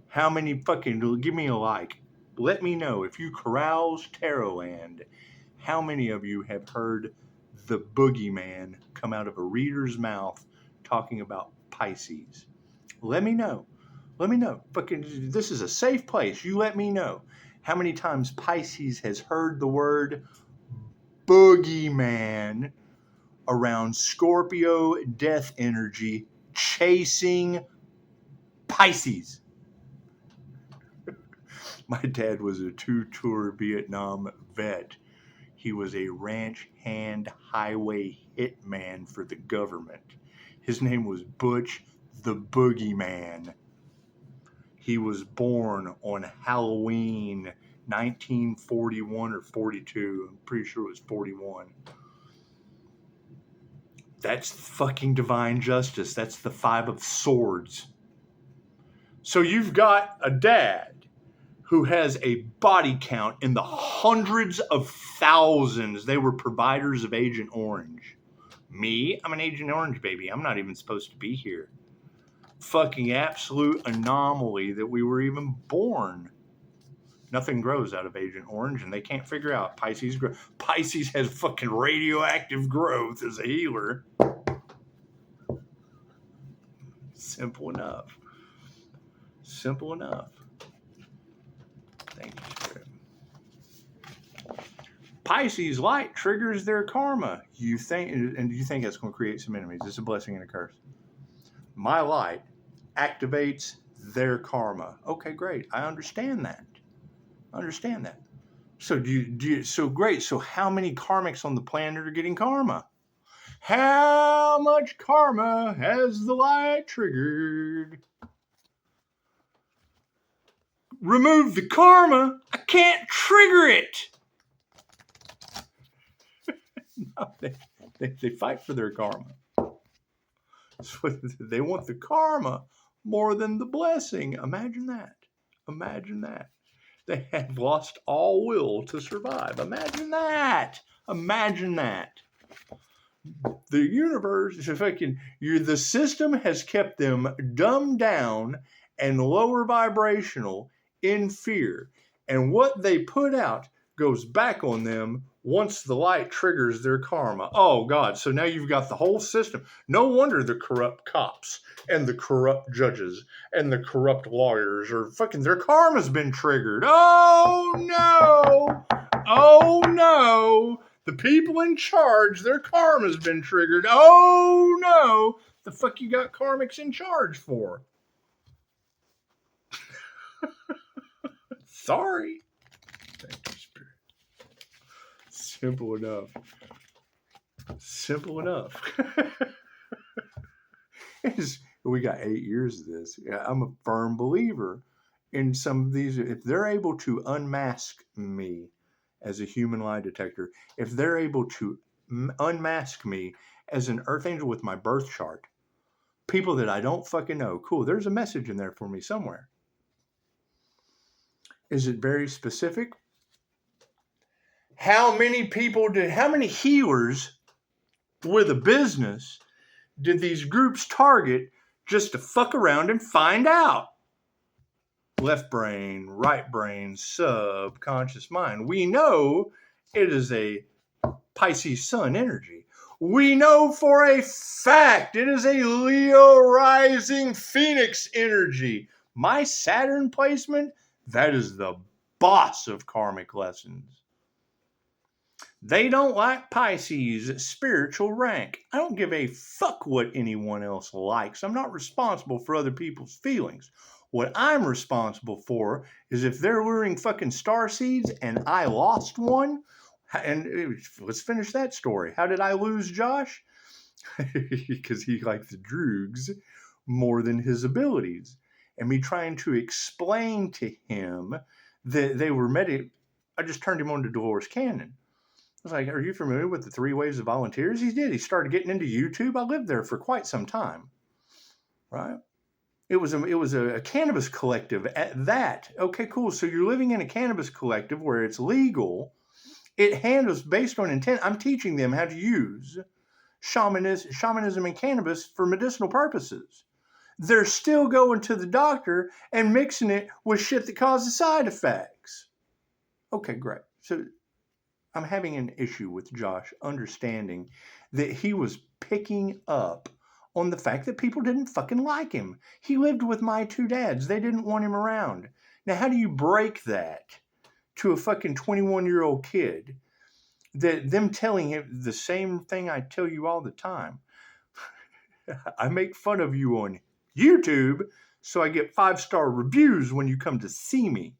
[SPEAKER 1] How many fucking, give me a like. Let me know if you carouse Tarot land, how many of you have heard the boogeyman come out of a reader's mouth talking about Pisces? Let me know. Let me know. Fucking, this is a safe place. You let me know how many times Pisces has heard the word boogeyman around Scorpio death energy chasing Pisces. My dad was a 2-tour Vietnam vet. He was a ranch hand highway hitman for the government. His name was Butch the Boogeyman. He was born on Halloween 1941 or 42. I'm pretty sure it was 41. That's fucking divine justice. That's the 5 of Swords. So you've got a dad who has a body count in the hundreds of thousands. They were providers of Agent Orange. Me, I'm an Agent Orange, baby. I'm not even supposed to be here. Fucking absolute anomaly that we were even born. Nothing grows out of Agent Orange, and they can't figure out Pisces. Pisces has fucking radioactive growth as a healer. Simple enough. Simple enough. Thank you, Spirit. Pisces light triggers their karma. You think that's going to create some enemies? It's a blessing and a curse. My light activates their karma. Okay, great. I understand that. So so great. So how many karmics on the planet are getting karma? How much karma has the light triggered? Remove the karma. I can't trigger it. No, they fight for their karma. So they want the karma more than the blessing. Imagine that. They have lost all will to survive. Imagine that. The universe is the system has kept them dumbed down and lower vibrational in fear. And what they put out goes back on them once the light triggers their karma. Oh, God. So now you've got the whole system. No wonder the corrupt cops and the corrupt judges and the corrupt lawyers are their karma's been triggered. Oh, no. The people in charge, their karma's been triggered. Oh, no. The fuck you got karmics in charge for? Sorry. Thank you, Spirit. Simple enough. We got 8 years of this. I'm a firm believer in some of these. If they're able to unmask me as a human lie detector, if they're able to unmask me as an earth angel with my birth chart, people that I don't fucking know, cool, there's a message in there for me somewhere. Is it very specific? How many healers with a business did these groups target just to fuck around and find out? Left brain, right brain, subconscious mind. We know it is a Pisces sun energy. We know for a fact it is a Leo rising Phoenix energy. My Saturn placement, that is the boss of karmic lessons. They don't like Pisces' spiritual rank. I don't give a fuck what anyone else likes. I'm not responsible for other people's feelings. What I'm responsible for is if they're luring fucking star seeds and I lost one, and let's finish that story. How did I lose Josh? Because he liked the droogs more than his abilities. And me trying to explain to him that they were I just turned him on to Dolores Cannon. I was like, are you familiar with the 3 waves of volunteers? He did. He started getting into YouTube. I lived there for quite some time. Right? It was a cannabis collective at that. Okay, cool. So you're living in a cannabis collective where it's legal. It handles based on intent. I'm teaching them how to use shamanism and cannabis for medicinal purposes. They're still going to the doctor and mixing it with shit that causes side effects. Okay, great. So I'm having an issue with Josh understanding that he was picking up on the fact that people didn't fucking like him. He lived with my 2 dads. They didn't want him around. Now, how do you break that to a fucking 21-year-old kid? That them telling him the same thing I tell you all the time. I make fun of you on YouTube, so I get 5-star reviews when you come to see me.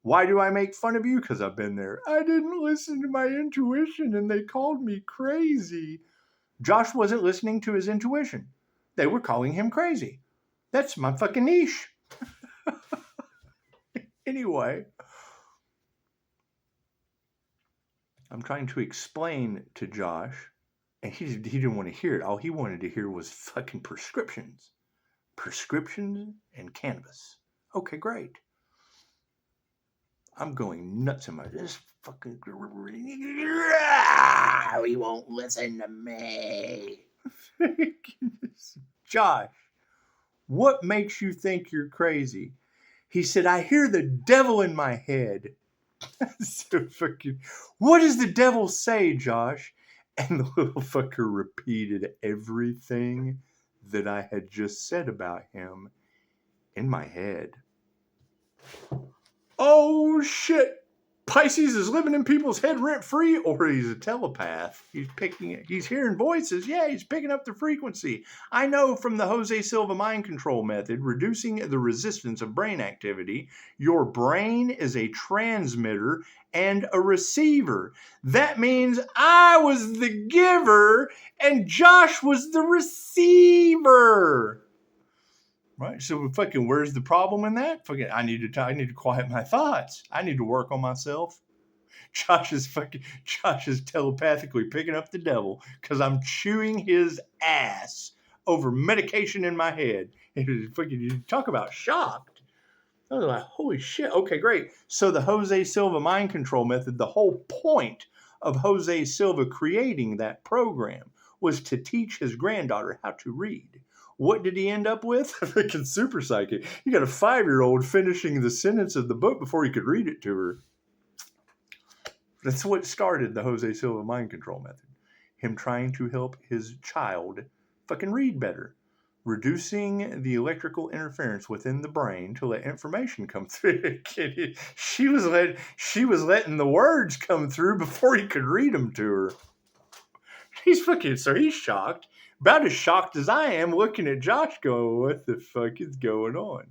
[SPEAKER 1] Why do I make fun of you? Because I've been there. I didn't listen to my intuition and they called me crazy. Josh wasn't listening to his intuition. They were calling him crazy. That's my fucking niche. Anyway, I'm trying to explain to Josh, and he didn't want to hear it. All he wanted to hear was fucking prescriptions. Prescriptions and cannabis. Okay, great. I'm going nuts in my this fucking. He won't listen to me. Josh, what makes you think you're crazy? He said, I hear the devil in my head. So fucking, what does the devil say, Josh? And the little fucker repeated everything that I had just said about him in my head. Oh shit! Pisces is living in people's head rent free, or he's a telepath. He's hearing voices. Yeah, he's picking up the frequency. I know from the Jose Silva mind control method, reducing the resistance of brain activity, your brain is a transmitter and a receiver. That means I was the giver and Josh was the receiver. Right, so fucking, where's the problem in that? Fucking, I need to quiet my thoughts. I need to work on myself. Josh is telepathically picking up the devil because I'm chewing his ass over medication in my head. And fucking, you talk about shocked. I was like, holy shit. Okay, great. So the Jose Silva mind control method, the whole point of Jose Silva creating that program was to teach his granddaughter how to read. What did he end up with? Freaking super psychic. You got a 5-year-old finishing the sentence of the book before he could read it to her. That's what started the Jose Silva mind control method. Him trying to help his child fucking read better. Reducing the electrical interference within the brain to let information come through. She was letting the words come through before he could read them to her. He's shocked. About as shocked as I am looking at Josh going, what the fuck is going on?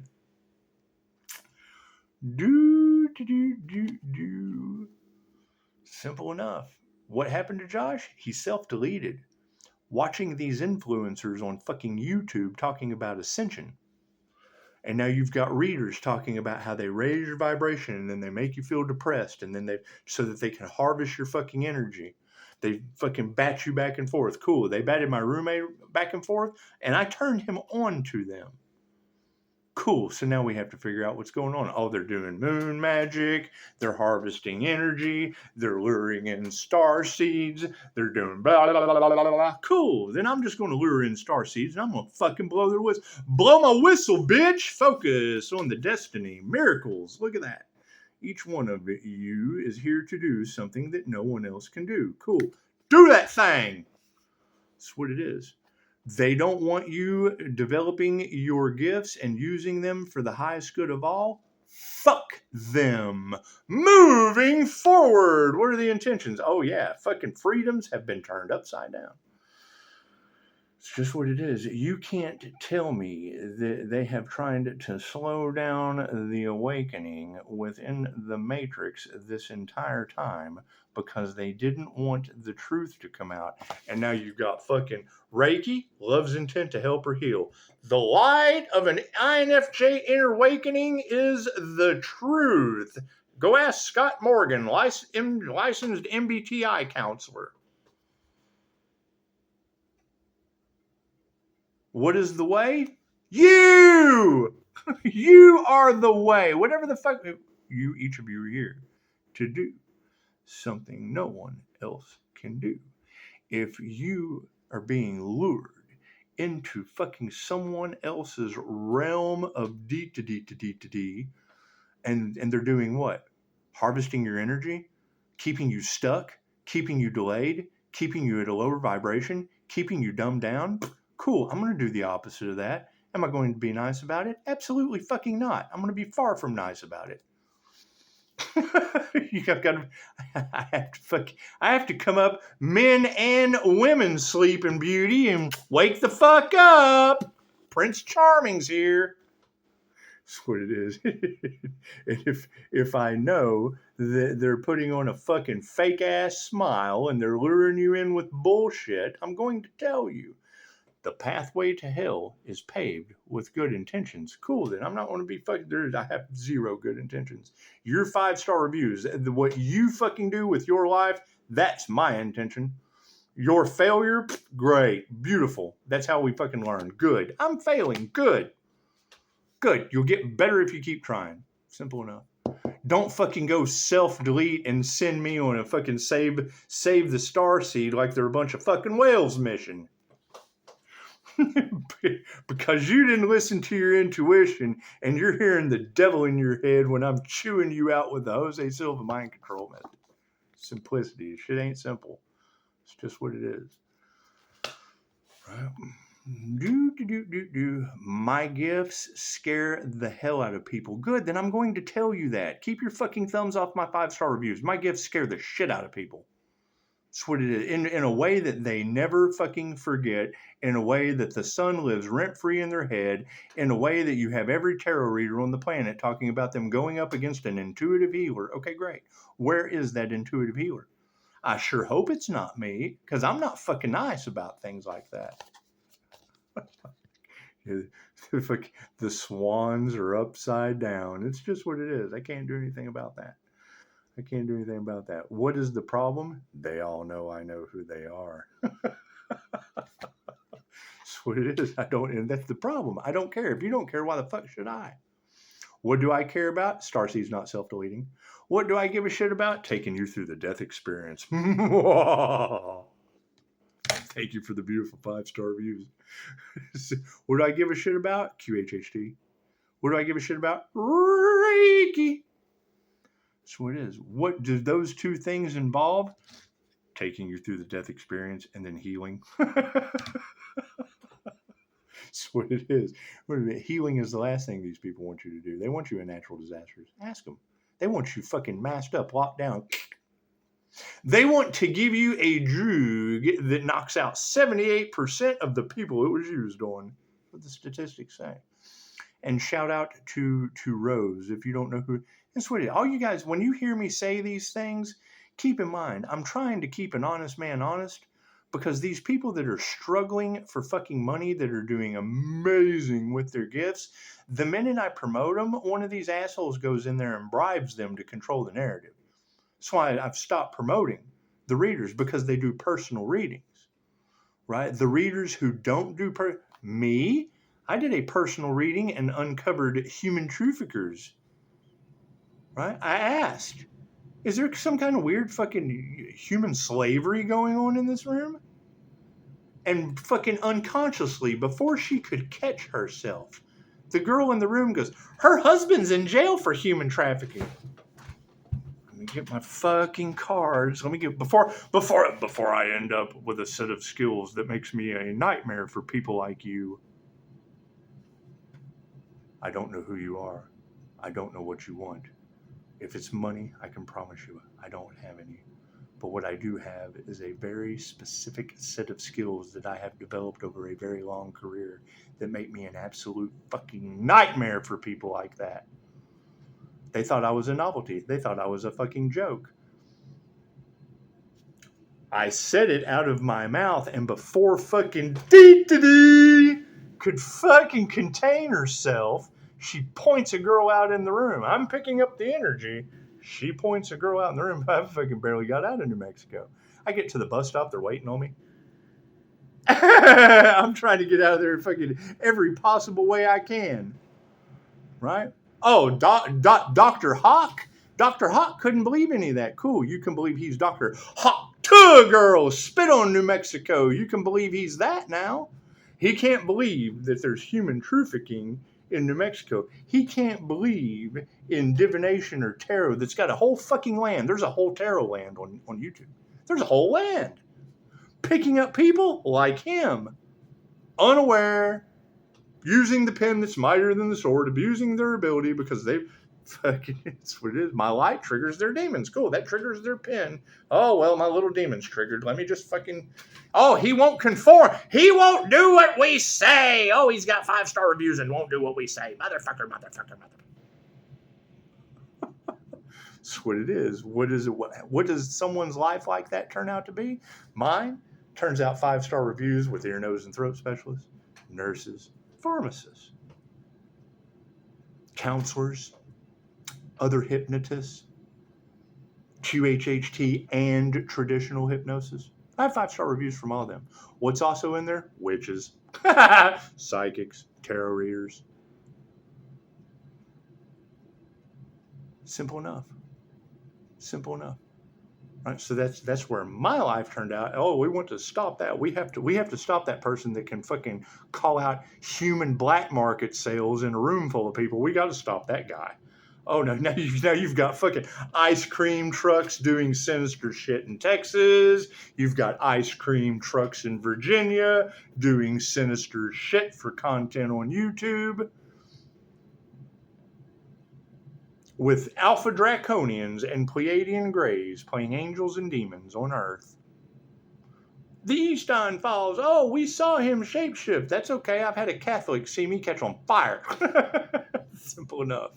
[SPEAKER 1] Simple enough. What happened to Josh? He self-deleted. Watching these influencers on fucking YouTube talking about Ascension. And now you've got readers talking about how they raise your vibration and then they make you feel depressed and then so that they can harvest your fucking energy. They fucking bat you back and forth. Cool. They batted my roommate back and forth, and I turned him on to them. Cool. So now we have to figure out what's going on. Oh, they're doing moon magic. They're harvesting energy. They're luring in star seeds. They're doing blah, blah, blah, blah, blah, blah. Cool. Then I'm just going to lure in star seeds, and I'm going to fucking blow their whistle. Blow my whistle, bitch. Focus on the destiny. Miracles. Look at that. Each one of you is here to do something that no one else can do. Cool. Do that thing. That's what it is. They don't want you developing your gifts and using them for the highest good of all. Fuck them. Moving forward. What are the intentions? Oh, yeah. Fucking freedoms have been turned upside down. It's just what it is. You can't tell me that they have tried to slow down the awakening within the Matrix this entire time because they didn't want the truth to come out. And now you've got fucking Reiki, love's intent to help her heal. The light of an INFJ inner awakening is the truth. Go ask Scott Morgan, licensed MBTI counselor. What is the way? You! You are the way. Whatever the fuck each of you are here to do something no one else can do. If you are being lured into fucking someone else's realm of D, and they're doing what? Harvesting your energy? Keeping you stuck? Keeping you delayed? Keeping you at a lower vibration? Keeping you dumbed down? Cool, I'm going to do the opposite of that. Am I going to be nice about it? Absolutely fucking not. I'm going to be far from nice about it. I have to come up men and women Sleeping Beauty and wake the fuck up. Prince Charming's here. That's what it is. And if I know that they're putting on a fucking fake ass smile and they're luring you in with bullshit, I'm going to tell you. The pathway to hell is paved with good intentions. Cool, then. I'm not going to be fucking... I have zero good intentions. Your 5-star reviews, what you fucking do with your life, that's my intention. Your failure, great, beautiful. That's how we fucking learn. Good. I'm failing. Good. Good. You'll get better if you keep trying. Simple enough. Don't fucking go self-delete and send me on a fucking save the star seed like they're a bunch of fucking whales mission. Because you didn't listen to your intuition and you're hearing the devil in your head when I'm chewing you out with the Jose Silva mind control method. Simplicity. Shit ain't simple. It's just what it is. Right? My gifts scare the hell out of people. Good, then I'm going to tell you that. Keep your fucking thumbs off my 5-star reviews. My gifts scare the shit out of people. That's what it is. In a way that they never fucking forget. In a way that the sun lives rent-free in their head. In a way that you have every tarot reader on the planet talking about them going up against an intuitive healer. Okay, great. Where is that intuitive healer? I sure hope it's not me, because I'm not fucking nice about things like that. The swans are upside down. It's just what it is. I can't do anything about that. What is the problem? They all know I know who they are. That's what it is. And that's the problem. I don't care. If you don't care, why the fuck should I? What do I care about? Starseed's not self-deleting. What do I give a shit about? Taking you through the death experience. Thank you for the beautiful 5-star reviews. What do I give a shit about? QHHT. What do I give a shit about? Reiki. That's what it is. What do those two things involve? Taking you through the death experience and then healing. That's what it is. Healing is the last thing these people want you to do. They want you in natural disasters. Ask them. They want you fucking masked up, locked down. They want to give you a drug that knocks out 78% of the people it was used on. That's what the statistics say. And shout out to Rose, if you don't know who. That's what it is. All you guys, when you hear me say these things, keep in mind, I'm trying to keep an honest man honest, because these people that are struggling for fucking money, that are doing amazing with their gifts, the minute I promote them, one of these assholes goes in there and bribes them to control the narrative. That's why I've stopped promoting the readers, because they do personal readings, right? The readers who don't do me, I did a personal reading and uncovered human traffickers, right? I asked, is there some kind of weird fucking human slavery going on in this room? And fucking unconsciously, before she could catch herself, the girl in the room goes, her husband's in jail for human trafficking. Let me get my fucking cards. Let me get before I end up with a set of skills that makes me a nightmare for people like you. I don't know who you are. I don't know what you want. If it's money, I can promise you I don't have any. But what I do have is a very specific set of skills that I have developed over a very long career that make me an absolute fucking nightmare for people like that. They thought I was a novelty. They thought I was a fucking joke. I said it out of my mouth, and before fucking could fucking contain herself, she points a girl out in the room. I'm picking up the energy. She points a girl out in the room. I fucking barely got out of New Mexico. I get to the bus stop. They're waiting on me. I'm trying to get out of there fucking every possible way I can. Right? Oh, Dr. Hawk? Dr. Hawk couldn't believe any of that. Cool. You can believe he's Dr. Hawk to girl. Spit on New Mexico. You can believe he's that now. He can't believe that there's human trafficking in New Mexico. He can't believe in divination or tarot that's got a whole fucking land. There's a whole tarot land on YouTube. There's a whole land. Picking up people like him. Unaware. Using the pen that's mightier than the sword. Abusing their ability because they fucking, it's what it is. My light triggers their demons. Cool. That triggers their pen. Oh, well, my little demon's triggered. Let me just fucking... Oh, he won't conform. He won't do what we say. Oh, he's got 5-star reviews and won't do what we say. Motherfucker. That's what it is. What does someone's life like that turn out to be? Mine Turns out 5-star reviews with ear, nose, and throat specialists, nurses, pharmacists, counselors, other hypnotists, QHHT, and traditional hypnosis. I have 5-star reviews from all of them. What's also in there? Witches, psychics, tarot readers. Simple enough. Simple enough. Right? So that's where my life turned out. Oh, we want to stop that. We have to stop that person that can fucking call out human black market sales in a room full of people. We got to stop that guy. Oh no! Now you've got fucking ice cream trucks doing sinister shit in Texas. You've got ice cream trucks in Virginia doing sinister shit for content on YouTube. With Alpha Draconians and Pleiadian Greys playing angels and demons on Earth. The Eastine Falls. Oh, we saw him shapeshift. That's okay. I've had a Catholic see me catch on fire. Simple enough.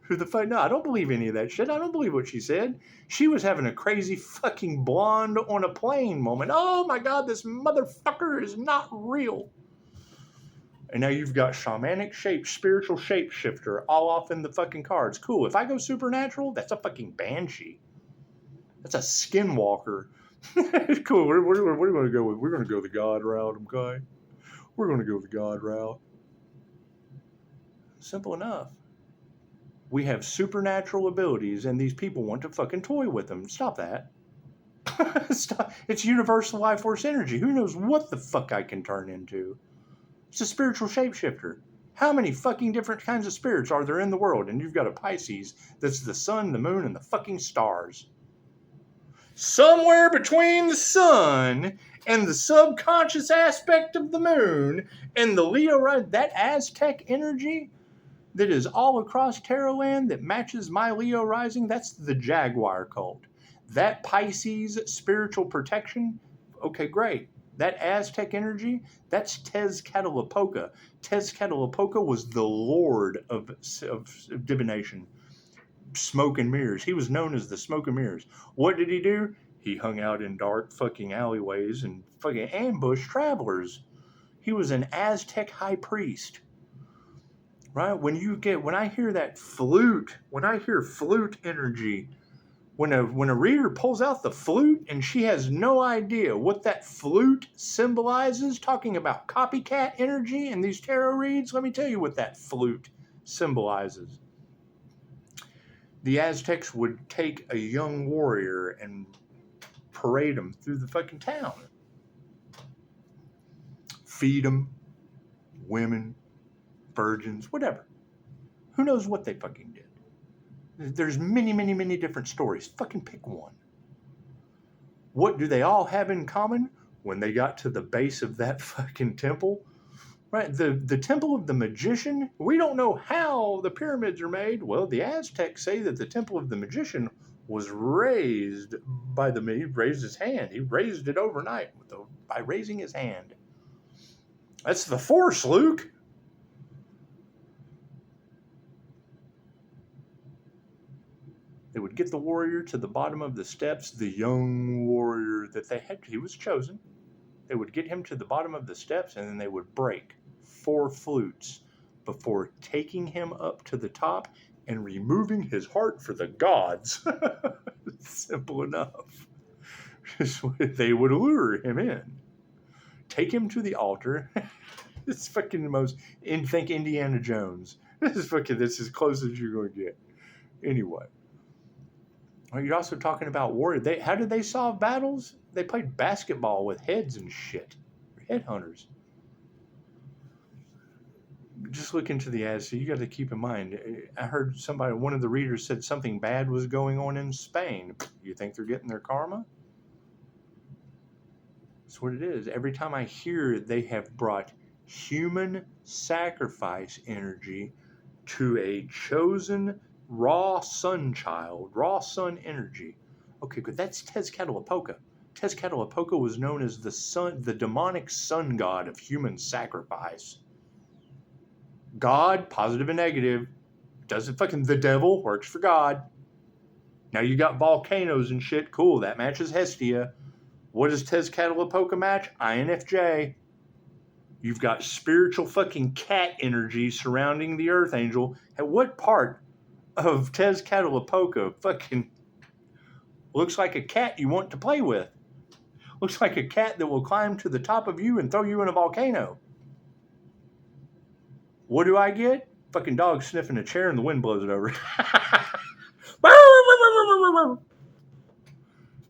[SPEAKER 1] Who the fuck? No, I don't believe any of that shit. I don't believe what she said. She was having a crazy fucking blonde on a plane moment. Oh my God, this motherfucker is not real. And now you've got shamanic spiritual shapeshifter all off in the fucking cards. Cool. If I go supernatural, that's a fucking banshee. That's a skinwalker. Cool. What are we going to go with? We're going to go the God route, okay? We're going to go the God route. Simple enough. We have supernatural abilities, and these people want to fucking toy with them. Stop that. Stop. It's universal life force energy. Who knows what the fuck I can turn into? It's a spiritual shapeshifter. How many fucking different kinds of spirits are there in the world? And you've got a Pisces that's the sun, the moon, and the fucking stars. Somewhere between the sun and the subconscious aspect of the moon and the Leo, that Aztec energy that is all across Tarot land that matches my Leo rising, that's the Jaguar cult. That Pisces spiritual protection, okay, great. That Aztec energy, that's Tezcatlipoca. Tezcatlipoca was the lord of divination. Smoke and mirrors. He was known as the smoke and mirrors. What did he do? He hung out in dark fucking alleyways and fucking ambushed travelers. He was an Aztec high priest. Right? When I hear that flute, when I hear flute energy, when a reader pulls out the flute and she has no idea what that flute symbolizes, talking about copycat energy and these tarot reads, let me tell you what that flute symbolizes. The Aztecs would take a young warrior and parade him through the fucking town. Feed him, women, virgins, whatever. Who knows what they fucking did? There's many, many, many different stories. Fucking pick one. What do they all have in common? When they got to the base of that fucking temple, right? The temple of the magician, we don't know how the pyramids are made. Well, the Aztecs say that the temple of the magician was raised he raised his hand. He raised it overnight by raising his hand. That's the Force, Luke. They would get the warrior to the bottom of the steps, the young warrior that he was chosen. They would get him to the bottom of the steps, and then they would break 4 flutes before taking him up to the top and removing his heart for the gods. Simple enough. They would lure him in, take him to the altar. It's fucking the most, think Indiana Jones. This is as close as you're going to get. Anyway. You're also talking about warrior. How did they solve battles? They played basketball with heads and shit. Headhunters. Just look into the ads. So you got to keep in mind. I heard one of the readers said something bad was going on in Spain. You think they're getting their karma? That's what it is. Every time I hear they have brought human sacrifice energy to a chosen raw sun energy. Okay, good. That's Tezcatlipoca. Tezcatlipoca was known as the demonic sun god of human sacrifice. God, positive and negative, doesn't fucking, the devil works for God. Now you got volcanoes and shit. Cool, that matches Hestia. What does Tezcatlipoca match? INFJ. You've got spiritual fucking cat energy surrounding the Earth Angel. At what part of Tezcatlipoca fucking looks like a cat you want to play with? Looks like a cat that will climb to the top of you and throw you in a volcano. What do I get? Fucking dog sniffing a chair and the wind blows it over.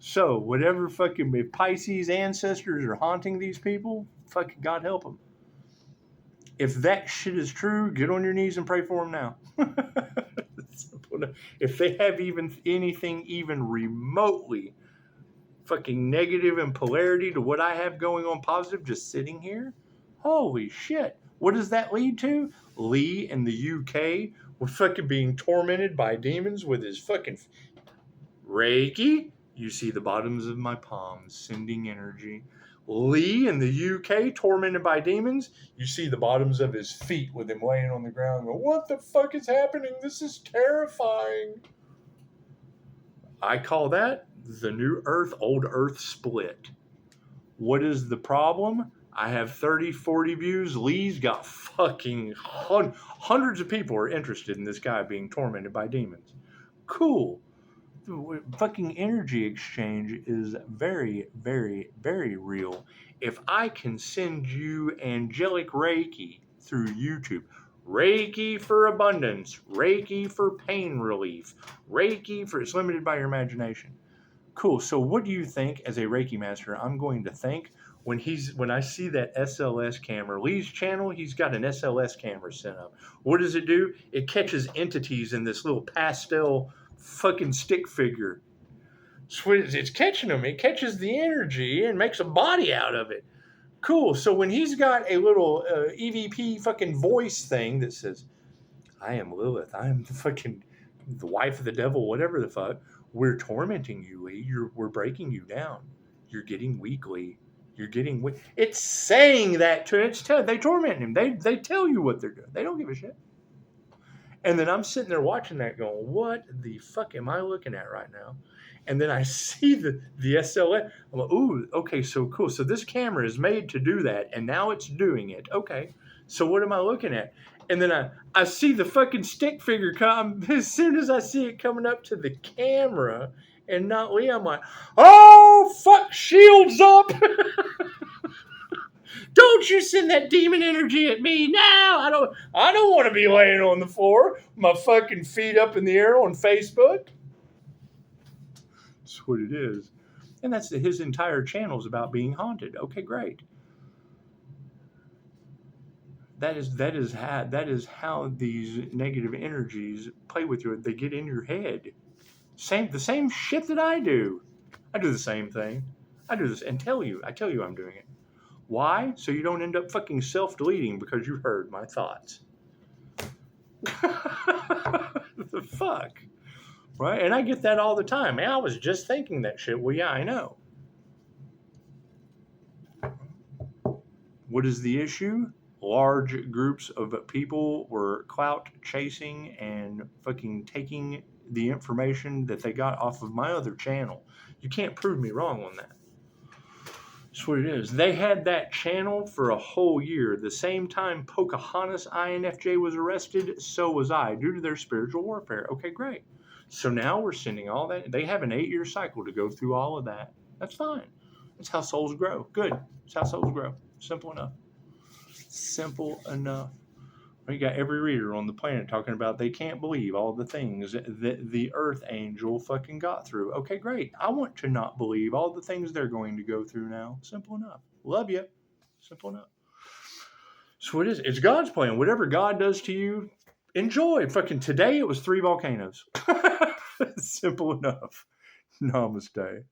[SPEAKER 1] So, whatever fucking Pisces ancestors are haunting these people, fucking God help them. If that shit is true, get on your knees and pray for them now. If they have even anything even remotely fucking negative in polarity to what I have going on positive just sitting here, holy shit. What does that lead to? Lee in the UK was fucking being tormented by demons with his fucking Reiki. You see the bottoms of my palms sending energy. Lee in the UK tormented by demons. You see the bottoms of his feet with him laying on the ground. Go, what the fuck is happening? This is terrifying. I call that the new Earth, old Earth split. What is the problem? I have 30, 40 views. Lee's got fucking hundreds of people are interested in this guy being tormented by demons. Cool. Fucking energy exchange is very, very, very real. If I can send you angelic Reiki through YouTube, Reiki for abundance, Reiki for pain relief, Reiki for, it's limited by your imagination. Cool. So what do you think as a Reiki master I'm going to think when I see that SLS camera? Lee's channel, he's got an SLS camera set up. What does it do? It catches entities in this little pastel fucking stick figure. So it's catching them. It catches the energy and makes a body out of it. Cool. So when he's got a little EVP fucking voice thing that says, I am Lilith. I am the wife of the devil, whatever the fuck. We're tormenting you, Lee. We're breaking you down. You're getting weak, Lee. You're getting weak. It's saying that to him. They torment him. They tell you what they're doing. They don't give a shit. And then I'm sitting there watching that going, what the fuck am I looking at right now? And then I see the SLS. I'm like, ooh, okay, so cool. So this camera is made to do that, and now it's doing it. Okay, so what am I looking at? And then I see the fucking stick figure come. As soon as I see it coming up to the camera and not Lee, I'm like, oh, fuck, shields up. Don't you send that demon energy at me now. I don't want to be laying on the floor, my fucking feet up in the air on Facebook. That's what it is. And that's his entire channel is about being haunted. Okay, great. That is how these negative energies play with you. They get in your head. The same shit that I do. I do the same thing. I do this and I tell you I'm doing it. Why? So you don't end up fucking self-deleting because you heard my thoughts. The fuck? Right? And I get that all the time. Man, I was just thinking that shit. Well, yeah, I know. What is the issue? Large groups of people were clout chasing and fucking taking the information that they got off of my other channel. You can't prove me wrong on that. That's what it is. They had that channel for a whole year. The same time Pocahontas INFJ was arrested, so was I, due to their spiritual warfare. Okay, great. So now we're sending all that. They have an 8-year cycle to go through all of that. That's fine. That's how souls grow. Good. That's how souls grow. Simple enough. Simple enough. You got every reader on the planet talking about they can't believe all the things that the Earth Angel fucking got through. Okay, great. I want to not believe all the things they're going to go through now. Simple enough. Love you. Simple enough. So it is. It's God's plan. Whatever God does to you, enjoy. Fucking today it was 3 volcanoes. Simple enough. Namaste.